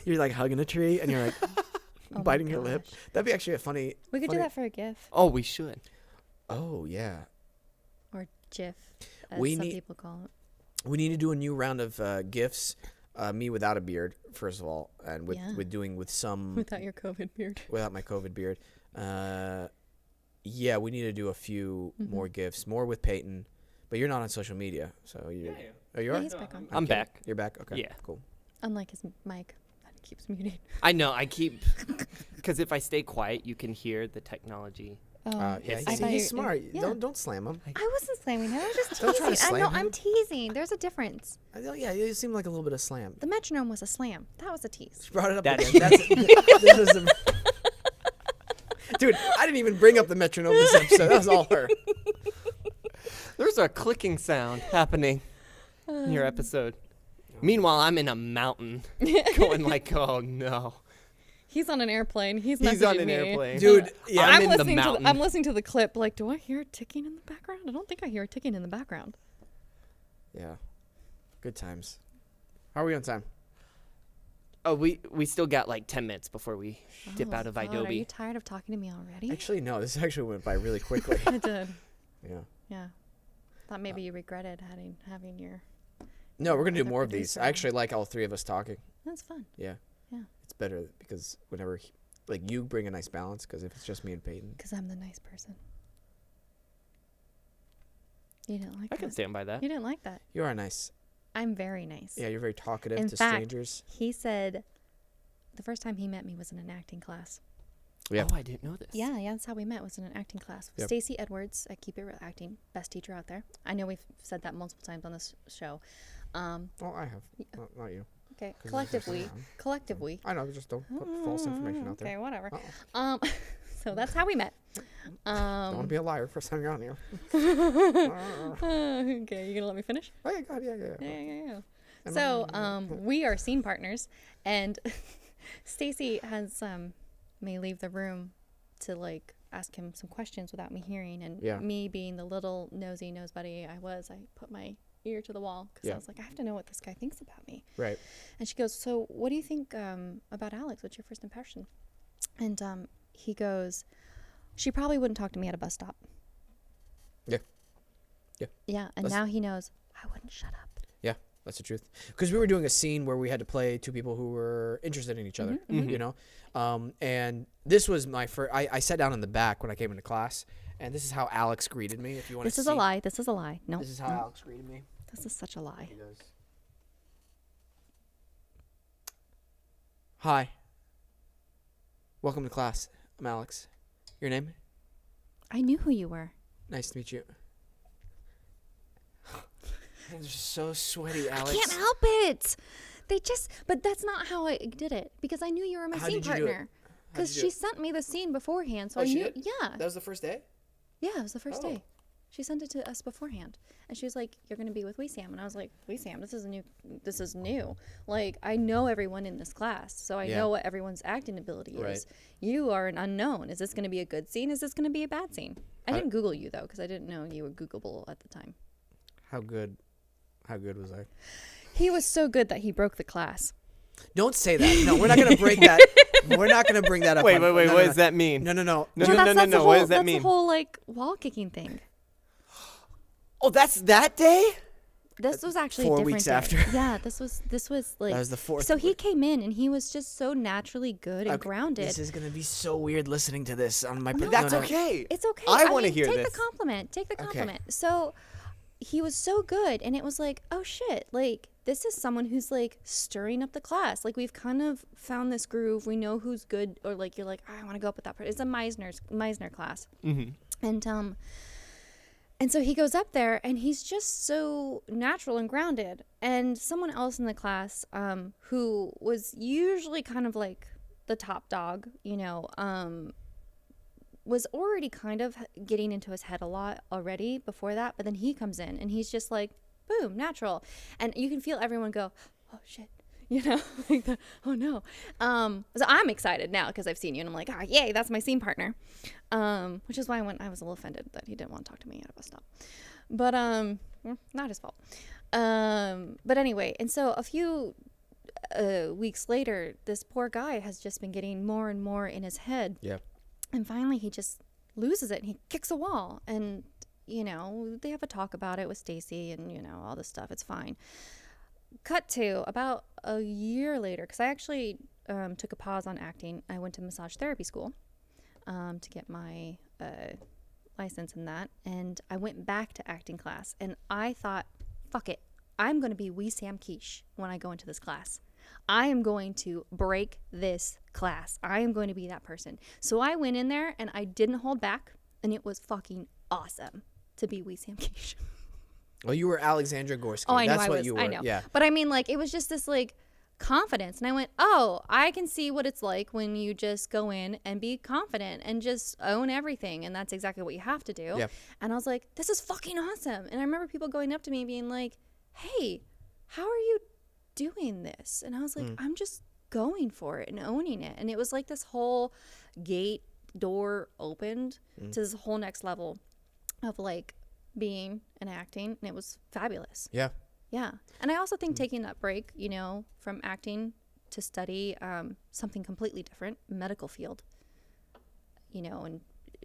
You're like hugging a tree and you're like Oh my biting your lip. gosh. That'd be actually a funny. We could do funny- that for a GIF Oh, we should. Oh yeah. or GIF, as We some need- people call it. We need to do a new round of gifts. Me without a beard, first of all, and with Yeah. with some Without your COVID beard. without my COVID beard. Yeah, we need to do a few more gifts, more with Peyton. But you're not on social media, so you. Oh, you Yeah, are. he's back on. I'm Okay. back. You're back. Okay. Yeah. Cool. Unlike his mic that keeps muting. I know. I keep because if I stay quiet, you can hear the technology. Oh, Yeah, Yes. I he's, thought he's you- smart. yeah. Don't slam him. I wasn't slamming him. I was just Don't try to teasing. slam I'm him. teasing. There's a difference. Yeah, you seem like a little bit of slam. The metronome was a slam. That was a tease. She brought it up That again. is- This was the, dude, I didn't even bring up the metronome this episode. That was all her. There's a clicking sound happening in your episode. Meanwhile, I'm in a mountain, going like, "Oh no." He's on an airplane. He's He's on messaging an me. airplane. Dude, yeah. I'm in the listening to mountain. I'm listening to the clip. Like, do I hear ticking in the background? I don't think I hear ticking in the background. Yeah. Good times. How are we on time? Oh, we still got like 10 minutes before we dip Oh, out of God, Are Adobe. you tired of talking to me already? Actually, no. This actually went by really quickly. I did. Yeah. Yeah. Thought maybe you regretted having your. No, we're gonna do Other more of these. producer. I actually like all three of us talking. That's fun. Yeah. Yeah. It's better because whenever, like, you bring a nice balance. Because if it's just me and Peyton, Because I'm the nice person. You didn't like I can that. stand by that. You didn't like that. you are nice. I'm very nice. Yeah, you're very talkative In to fact, strangers. He said the first time he met me was in an acting class. Yeah. Oh, I didn't know this. Yeah, that's how we met, was in an acting class. Yep. Stacey Edwards at Keep It Real Acting, best teacher out there. I know we've said that multiple times on this show. Oh, I have. Not you. Okay, 'Cause it's just around. collectively. I know. Just don't put false information out there. Okay, whatever. Uh-oh. So that's how we met. Don't want to be a liar first time you're on here. Okay, you gonna let me finish? Oh, yeah, God, yeah. Yeah. So, we are scene partners, and Stacy has me leave the room to like ask him some questions without me hearing, and Yeah. me being the little nosy nosebuddy I put my ear to the wall because Yeah. I was like, I have to know what this guy thinks about me. Right. And she goes, "So, what do you think about Alex? What's your first impression?" And he goes, "She probably wouldn't talk to me at a bus stop." Yeah. Yeah. Yeah, and That's- now he knows I wouldn't shut up. Yeah, that's the truth. Because we were doing a scene where we had to play two people who were interested in each other, you know? And this was my first... I sat down in the back when I came into class, and this is how Alex greeted me, if you want to see. This is a lie. This is a lie. No. This is how Alex greeted me. This is such a lie. He goes, "Hi. Welcome to class. I'm Alex. Your name? I knew who you were. Nice to meet you." Hands are so sweaty, Alex. Can't help it. But that's not how I did it because I knew you were my How scene did you do it? partner. Because you do she it? sent me the scene beforehand, so Oh, I she knew. did? Yeah, That was the first day? yeah, it was the first Oh. day. She sent it to us beforehand, and she was like, "You're gonna be with Wesam," and I was like, "Wesam, this is new. Like, I know everyone in this class, so I Yeah. know what everyone's acting ability Right. is. You are an unknown. Is this gonna be a good scene? Is this gonna be a bad scene?" I How- didn't Google you though, because I didn't know you were Googleable at the time. How good was I? He was so good that he broke the class. Don't say that. No, we're not going to break that. We're not going to bring that up. Wait, on- wait. no, What no, does that mean? No. No, Well, no, that's no, the no. whole, What does that that's mean? the whole like wall kicking thing. Oh, that's that day? This was actually 4 a different weeks day. after. Yeah, this was like. That was the fourth So he week. came in and he was just so naturally good and Okay, grounded. This is going to be so weird listening to this on my... That's okay. It's okay. I want to mean, hear take this. the compliment. Take the Okay. compliment. So he was so good, and it was like, oh shit, like this is someone who's like stirring up the class. Like we've kind of found this groove. We know who's good, or like you're like, I want to go up with that person. It's a Meisner class, and so he goes up there, and he's just so natural and grounded. And someone else in the class, who was usually kind of like the top dog, you know, was already kind of getting into his head a lot already before that. But then he comes in, and he's just like, boom, natural. And you can feel everyone go, oh shit. You know, like the, oh no. So I'm excited now because I've seen you, and I'm like, ah, yay, that's my scene partner. Which is why I was a little offended that he didn't want to talk to me at a bus stop. But not his fault. But anyway, and so a few weeks later, this poor guy has just been getting more and more in his head. Yeah. And finally, he just loses it and he kicks a wall. And, they have a talk about it with Stacy and, all this stuff. It's fine. Cut to about a year later, because I actually took a pause on acting. I went to massage therapy school to get my license in that. And I went back to acting class. And I thought, fuck it. I'm going to be Wesam Quiche when I go into this class. I am going to break this class. I am going to be that person. So I went in there and I didn't hold back. And it was fucking awesome to be Wesam Quiche. Well, you were Alexzandra Gorski. Oh, I know. That's what you were. I know. Yeah. But I mean, like, it was just this, like, confidence. And I went, oh, I can see what it's like when you just go in and be confident and just own everything. And that's exactly what you have to do. Yeah. And I was like, this is fucking awesome. And I remember people going up to me being like, hey, how are you doing this? And I was like, I'm just going for it and owning it. And it was like this whole gate door opened to this whole next level of like being and acting. And it was fabulous. Yeah. Yeah. And I also think taking that break, from acting to study something completely different, medical field, and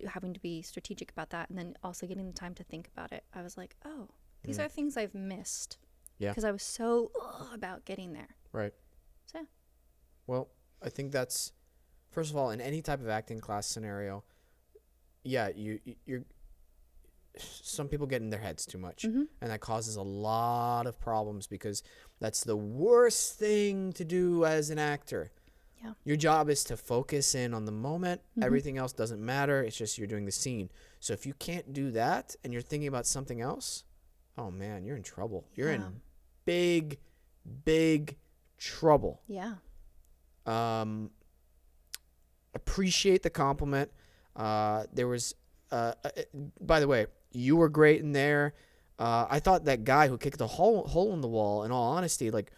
having to be strategic about that. And then also getting the time to think about it. I was like, oh, these are things I've missed. Yeah. Because I was so about getting there. Right. So, yeah. Well, I think that's, first of all, in any type of acting class scenario, yeah, you're some people get in their heads too much, and that causes a lot of problems because that's the worst thing to do as an actor. Yeah. Your job is to focus in on the moment. Everything else doesn't matter. It's just you're doing the scene. So if you can't do that and you're thinking about something else, oh man, you're in trouble. You're in big, big trouble. Yeah. Appreciate the compliment. There was, by the way, you were great in there. I thought that guy who kicked the hole in the wall, in all honesty, like,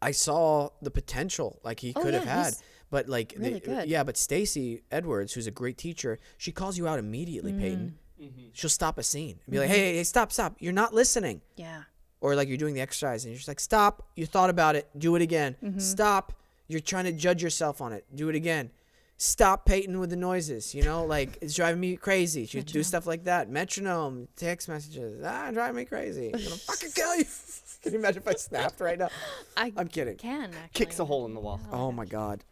I saw the potential like he could have had. But like, really good. Yeah, but Stacy Edwards, who's a great teacher, she calls you out immediately, Peyton. She'll stop a scene and be like, hey, stop. You're not listening. Yeah. Or like you're doing the exercise and you're just like, stop. You thought about it. Do it again. Stop. You're trying to judge yourself on it. Do it again. Stop, Peyton, with the noises. Like, it's driving me crazy. She do stuff like that. Metronome, text messages. Driving me crazy. I'm going to fucking kill you. Can you imagine if I snapped right now? I'm kidding. Can, actually. Kicks a hole in the wall. Oh, my God.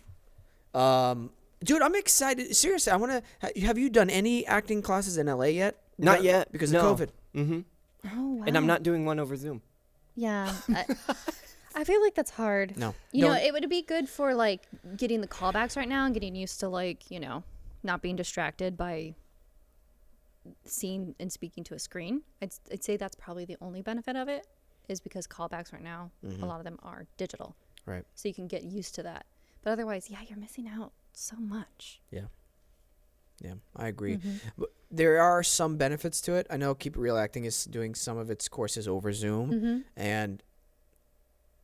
Dude, I'm excited. Seriously, I want to. Have you done any acting classes in LA yet? Not yet. Because No. of COVID. Mm-hmm. Oh, wow. And I'm not doing one over Zoom. Yeah. I feel like that's hard. No. It would be good for like getting the callbacks right now and getting used to like, not being distracted by seeing and speaking to a screen. I'd say that's probably the only benefit of it is because callbacks right now, a lot of them are digital. Right. So you can get used to that. But otherwise, yeah, you're missing out so much. Yeah, I agree. But there are some benefits to it. I know Keep It Real Acting is doing some of its courses over Zoom. And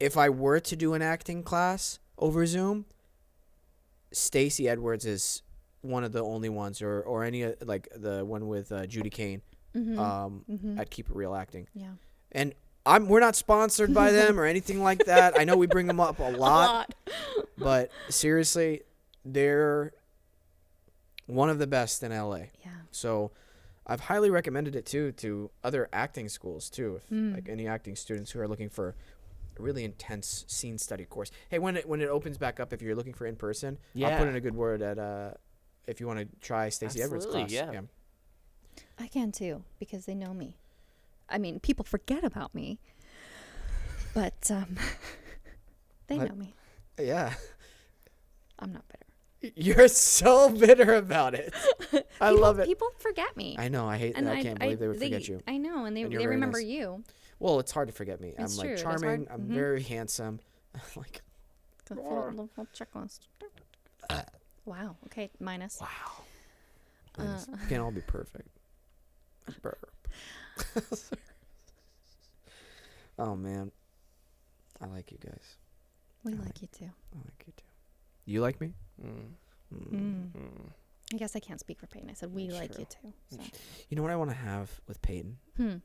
if I were to do an acting class over Zoom, Stacy Edwards is one of the only ones, or any, like the one with Judy Kane at Keep It Real Acting. Yeah. And we're not sponsored by them or anything like that. I know we bring them up a lot. But seriously, they're one of the best in LA. Yeah. So I've highly recommended it too to other acting schools too, if like any acting students who are looking for a really intense scene study course. Hey, when it opens back up, if you're looking for in person, I'll put in a good word at if you want to try Stacey Edwards' class. Yeah. I can too, because they know me. I mean, people forget about me, but they know me. Yeah. I'm not bitter. You're so bitter about it. I love it. People forget me. I know. I hate that. I can't believe they would forget you. I know, and they you're very remember nice. you. Well, it's hard to forget me. It's I'm like true. charming. I'm very handsome. Like, The full checklist. Wow. Okay. Minus. wow. Nice. We can't all be perfect. Burp. Oh man, I like you guys. We like you too. I like you too. You like me? I guess I can't speak for Peyton. I said we like you too. So. You know what I want to have with Peyton? Hmm.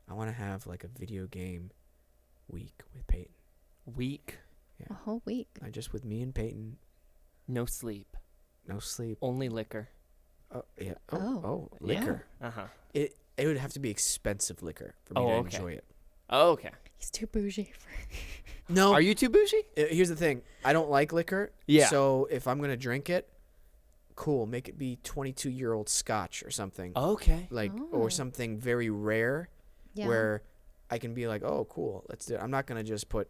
I want to have like a video game week with Peyton. Week. A whole week. Just with me and Peyton. No sleep. No sleep. Only liquor. Oh yeah. Oh. Liquor. Yeah. Uh-huh. It would have to be expensive liquor for me to okay. enjoy it. Oh, okay. He's too bougie. No. Are you too bougie? Here's the thing. I don't like liquor. Yeah. So if I'm gonna drink it, cool. Make it be 22-year-old Scotch or something. Okay. Or something very rare, Yeah. where I can be like, oh, cool. Let's do it. I'm not gonna just put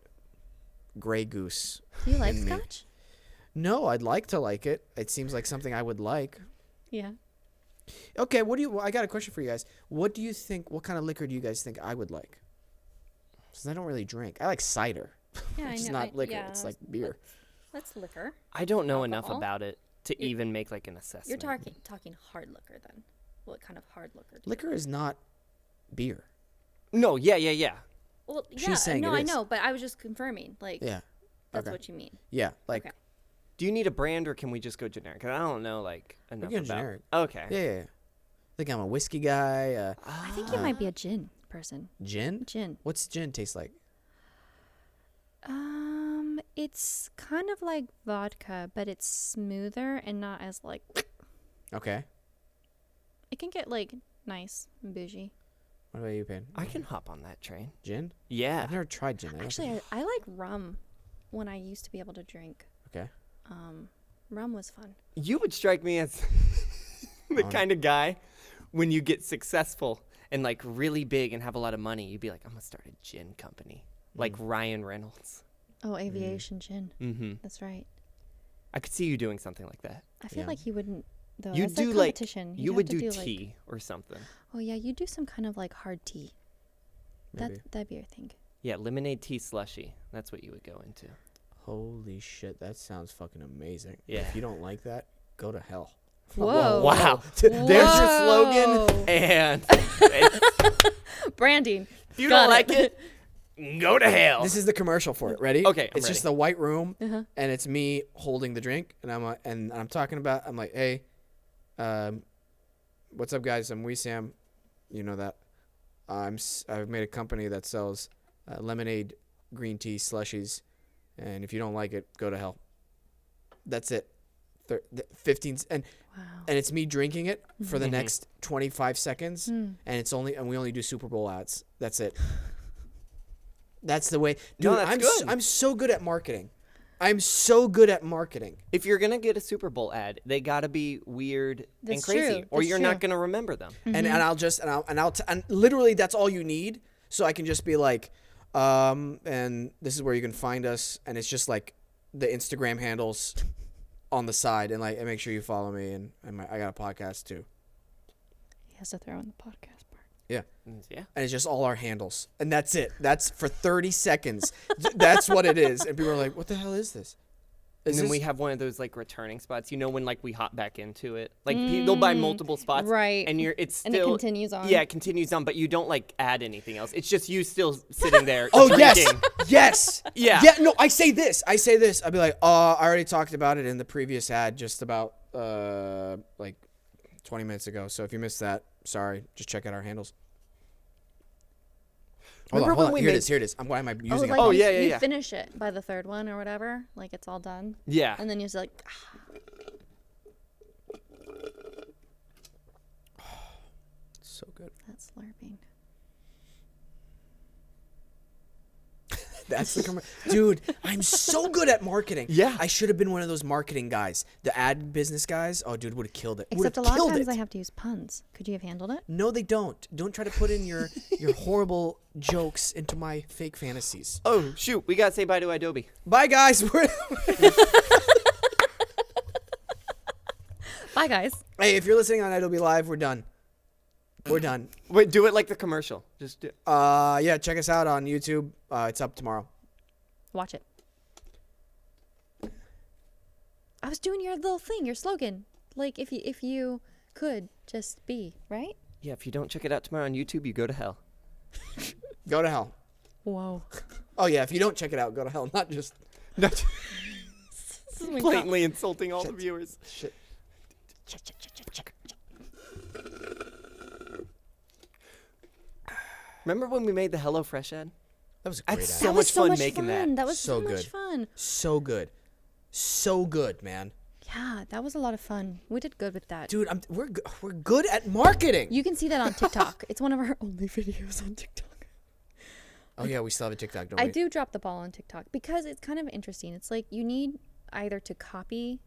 Grey Goose. Do you like in me. scotch? No, I'd like to like it. It seems like something I would like. Yeah. Okay, I got a question for you guys. What do you think? What kind of liquor do you guys think I would like? Because I don't really drink. I like cider. Yeah, It's I know. not liquor. Yeah, it's like beer. That's liquor. I don't know enough Alcohol? about it to even make like an assessment. You're talking hard liquor then. What kind of hard liquor? Liquor is not beer. No, yeah. Well, yeah, She's saying no, it I is. know, but I was just confirming. Like, Yeah. that's Okay. what you mean. Yeah, like Okay. Do you need a brand or can we just go generic? 'Cause I don't know like enough go about. generic. Okay. yeah. I think I'm a whiskey guy. I think you might be a gin person. Gin? Gin. What's gin taste like? It's kind of like vodka, but it's smoother and not as like. Okay. It can get like nice and bougie. What about you, Payne? I can hop on that train. Gin? Yeah. I've never tried gin. Actually, I like rum. When I used to be able to drink, Okay. rum was fun. You would strike me as the kind of guy when you get successful and like really big and have a lot of money, you'd be like, I'm gonna start a gin company, like Ryan Reynolds. Oh, aviation gin. Mm-hmm. That's right. I could see you doing something like that. I feel Yeah. like he wouldn't. Though You as a do like competition, you you'd would have to do like- tea or something. Oh yeah, you do some kind of like hard tea. Maybe. That'd be your thing. Yeah, lemonade tea slushy. That's what you would go into. Holy shit, that sounds fucking amazing. Yeah. If you don't like that, go to hell. Whoa. Wow. There's your slogan. Whoa. And Branding. if you Got don't like it. it, go to hell. This is the commercial for it. Ready? Okay, I'm It's just ready. the white room, Uh-huh. and it's me holding the drink, and I'm talking about. I'm like, hey, what's up, guys? I'm Wesam. You know that. I've made a company that sells lemonade, green tea, slushies, and if you don't like it, go to hell. That's it. 15 and Wow. and it's me drinking it for the Mhm. next 25 seconds, and we only do Super Bowl ads. That's it. That's the way. Dude, No, that's good. I'm so good at marketing. I'm so good at marketing. If you're gonna get a Super Bowl ad, they gotta be weird and That's crazy, true. or That's you're true. not gonna remember them. And and literally that's all you need. So I can just be like, and this is where you can find us, and it's just like the Instagram handles on the side, and like, and make sure you follow me, and I got a podcast too. He has to throw in the podcast part. Yeah. Yeah. And it's just all our handles, and that's it. That's for 30 seconds. That's what it is. And people are like, "What the hell is this?" And then we have one of those like returning spots. You know when like we hop back into it, like they'll buy multiple spots, right. And it's still And it continues on. Yeah, it continues on, but you don't like add anything else. It's just you still sitting there. Oh drinking. yes, yes, Yeah. yeah. No, I say this. I'd be like, I already talked about it in the previous ad, just about like 20 minutes ago. So if you missed that, sorry. Just check out our handles. Hold Remember on. when we Here it made- is. Here it is. Why am I using like it? Oh, you, yeah, yeah, you yeah. finish it by the third one or whatever, like it's all done, Yeah. and then you're just like, So good. that's slurping. That's the dude. I'm so good at marketing. Yeah. I should have been one of those marketing guys, the ad business guys. Oh, dude, would have killed it. Except a Would've lot of killed times it. I have to use puns. Could you have handled it? No, they don't. Don't try to put in your horrible jokes into my fake fantasies. Oh shoot, we gotta say bye to Adobe. Bye, guys. Bye, guys. Hey, if you're listening on Adobe Live, we're done. We're done. Wait, do it like the commercial. Just do. Yeah, check us out on YouTube. It's up tomorrow. Watch it. I was doing your little thing, your slogan. Like if you could just be, right? Yeah, if you don't check it out tomorrow on YouTube, you go to hell. Go to hell. Whoa. Oh yeah, if you don't check it out, go to hell. Not just Blatantly insulting all the viewers. shit. Remember when we made the HelloFresh ad? That was a great. That's ad. so That much was so fun much making fun. that. That was So so much good. fun. So good, man. Yeah, that was a lot of fun. We did good with that. Dude, we're good at marketing. You can see that on TikTok. It's one of our only videos on TikTok. Oh yeah, we still have a TikTok, don't I we? do drop the ball on TikTok because it's kind of interesting. It's like you need either to copy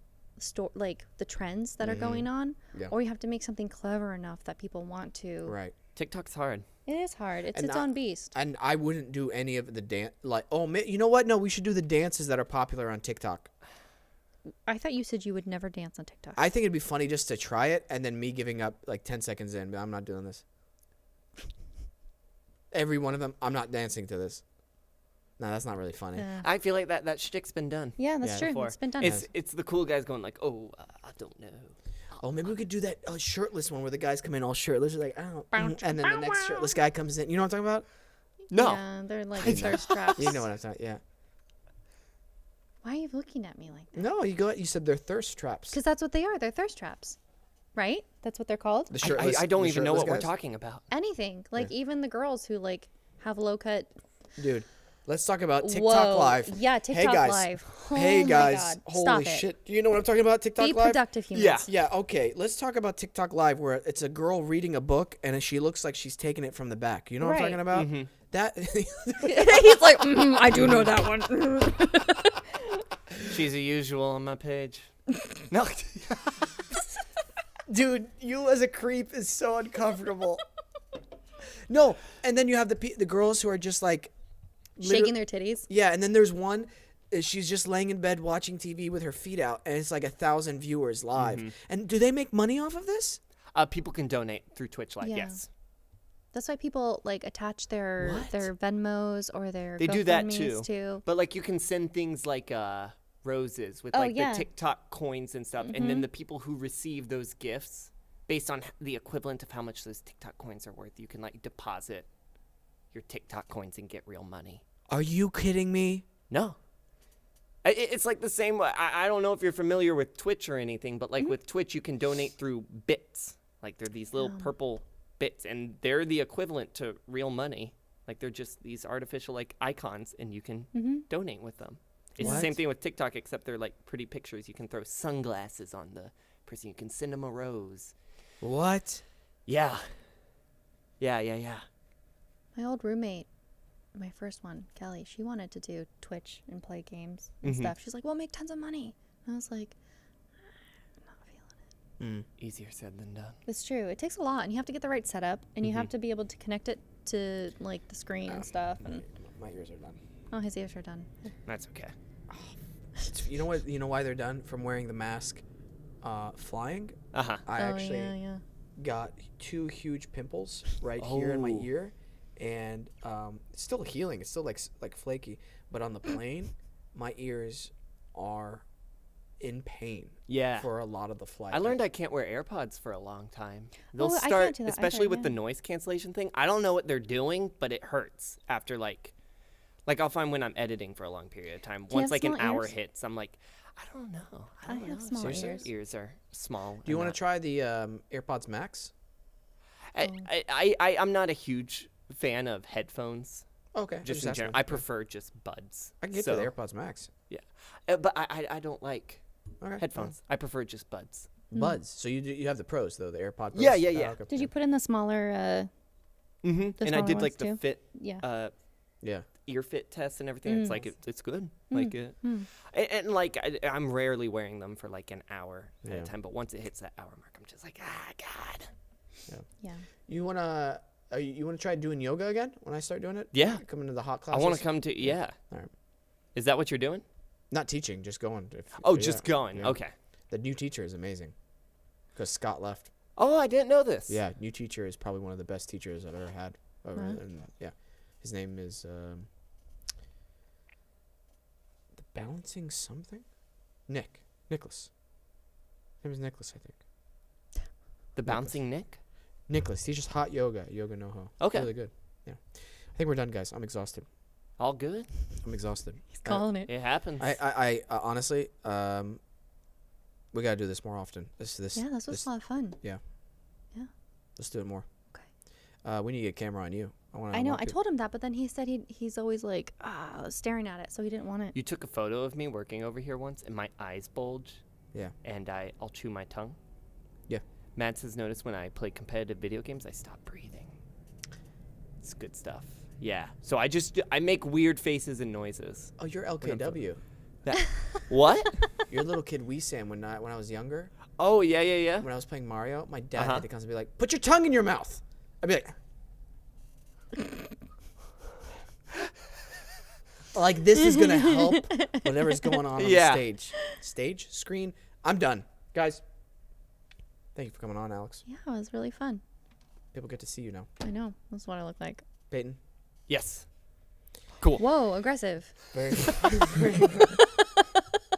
like the trends that are going on, Yeah. or you have to make something clever enough that people want to. Right. TikTok's hard. It is hard. It's And its own beast. And I wouldn't do any of the dance. Like, oh, you know what? No, we should do the dances that are popular on TikTok. I thought you said you would never dance on TikTok. I think it'd be funny just to try it, and then me giving up like 10 seconds in. But I'm not doing this. Every one of them, I'm not dancing to this. No, that's not really funny. I feel like that shtick's been done. Yeah, that's true. before. It's been done. It's the cool guys going like, oh, I don't know. Oh, maybe we could do that shirtless one where the guys come in all shirtless, like, oh, and then the next shirtless guy comes in. You know what I'm talking about? No. Yeah, they're like thirst traps. You know what I'm talking. Yeah. Why are you looking at me like that? No, you said they're thirst traps. Because that's what they are. They're thirst traps. Right? That's what they're called? The shirtless. I don't the even know shirtless what we're guys? talking about. Anything. Like even the girls who like have low cut. Dude, let's talk about TikTok Whoa. Live. Yeah, TikTok hey guys. Live. Hey Oh guys. my God. Holy Stop it. shit. Do you know what I'm talking about? TikTok Be Live? productive humans. Yeah. Yeah, okay. Let's talk about TikTok Live where it's a girl reading a book and she looks like she's taking it from the back. You know what I'm Right. talking about? Mm-hmm. That He's like, I do know that one. She's a usual on my page. No. Dude, you as a creep is so uncomfortable. No, and then you have the girls who are just like Shaking their titties. Yeah, and then there's one. She's just laying in bed watching TV with her feet out, and it's like 1,000 viewers live. Mm-hmm. And do they make money off of this? People can donate through Twitch Live. Yeah. Yes. That's why people like attach their What? Venmos or their They do that GoFundMes too. But like you can send things like roses with Oh, like yeah. the TikTok coins and stuff, and then the people who receive those gifts, based on the equivalent of how much those TikTok coins are worth, you can like deposit your TikTok coins and get real money. Are you kidding me? No. It's like the same. I don't know if you're familiar with Twitch or anything, but like with Twitch, you can donate through bits. Like they're these little purple bits, and they're the equivalent to real money. Like they're just these artificial like icons, and you can donate with them. It's the same What? thing with TikTok, except they're like pretty pictures. You can throw sunglasses on the person. You can send them a rose. What? Yeah. Yeah. My old roommate, my first one, Kelly, she wanted to do Twitch and play games and stuff. She's like, we'll make tons of money. And I was like, I'm not feeling it. Easier said than done. It's true. It takes a lot, and you have to get the right setup, and you have to be able to connect it to like the screen and stuff. And My ears are done. oh, his ears are done. That's okay. You know what? You know why they're done? From wearing the mask, flying. Uh-huh. I actually yeah. got 2 huge pimples right here in my Oh. ear, and it's still healing. It's still like flaky, but on the plane, my ears are in pain. Yeah. For a lot of the flight. I learned I can't wear AirPods for a long time. They'll Oh, I can't start, do that especially either, with the yeah. noise cancellation thing. I don't know what they're doing, but it hurts after like I'll find when I'm editing for a long period of time. Do you Once have like an small hour ears? hits, I'm like, I don't know. I don't have know. small Seriously? ears. Ears are small. Do you want to to try the AirPods Max? I'm not a huge fan of headphones. Okay. Just in general, I prefer just buds. I can get so, to the AirPods Max. Yeah, but I don't like Okay. headphones. I prefer just buds. Buds. So you have the pros though, the AirPod Pros. Yeah. Okay. Did you put in the smaller? Mm-hmm. The And I smaller did like ones the too? fit. Yeah. Yeah. Ear fit test and everything. It's like it's good. Like it, and like I'm rarely wearing them for like an hour at Yeah. a time. But once it hits that hour mark, I'm just like, God. Yeah. You wanna try doing yoga again when I start doing it? Yeah. Come into the hot I classes. want to come to. Yeah. All right. Is that what you're doing? Not teaching, just going. Just going. Yeah. Okay. The new teacher is amazing. Because Scott left. Oh, I didn't know this. Yeah, new teacher is probably one of the best teachers I've ever had. And, yeah, his name is the balancing something. Nicholas. His name is Nicholas, I think. The bouncing Nick. Nicholas teaches hot yoga no-ho. Okay. Really good. Yeah, I think we're done, guys. I'm exhausted. All good. I'm exhausted. He's calling it. It happens. I honestly, we gotta do this more often. This. Yeah, this was a lot of fun. Let's do it more. Okay. We need to get a camera on you. I know. I told him that, but then he said he's always like staring at it, so he didn't want it. You took a photo of me working over here once, and my eyes bulge. Yeah. And I'll chew my tongue. Yeah. Mads has noticed when I play competitive video games, I stop breathing. It's good stuff. Yeah. So I make weird faces and noises. Oh, you're LKW. What? You're a little kid Wesam when I was younger. Oh, yeah. When I was playing Mario, my dad had to constantly be like, "Put your tongue in your mouth." I'd be like, like this is gonna help whatever's going on the stage, screen. I'm done, guys. Thank you for coming on, Alex. Yeah, it was really fun. People get to see you now. I know. That's what I look like. Peyton. Yes. Cool. Whoa, aggressive. Very.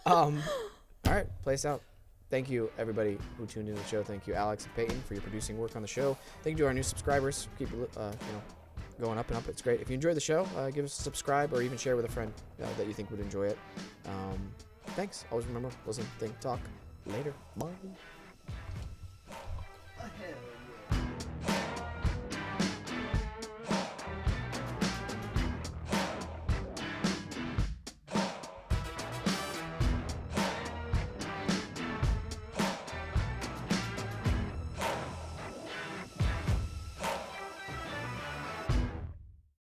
All right, play us out. Thank you, everybody who tuned into the show. Thank you, Alex and Peyton, for your producing work on the show. Thank you to our new subscribers. Keep going up and up. It's great. If you enjoy the show, give us a subscribe or even share with a friend that you think would enjoy it. Thanks. Always remember, listen, think, talk. Later. Bye.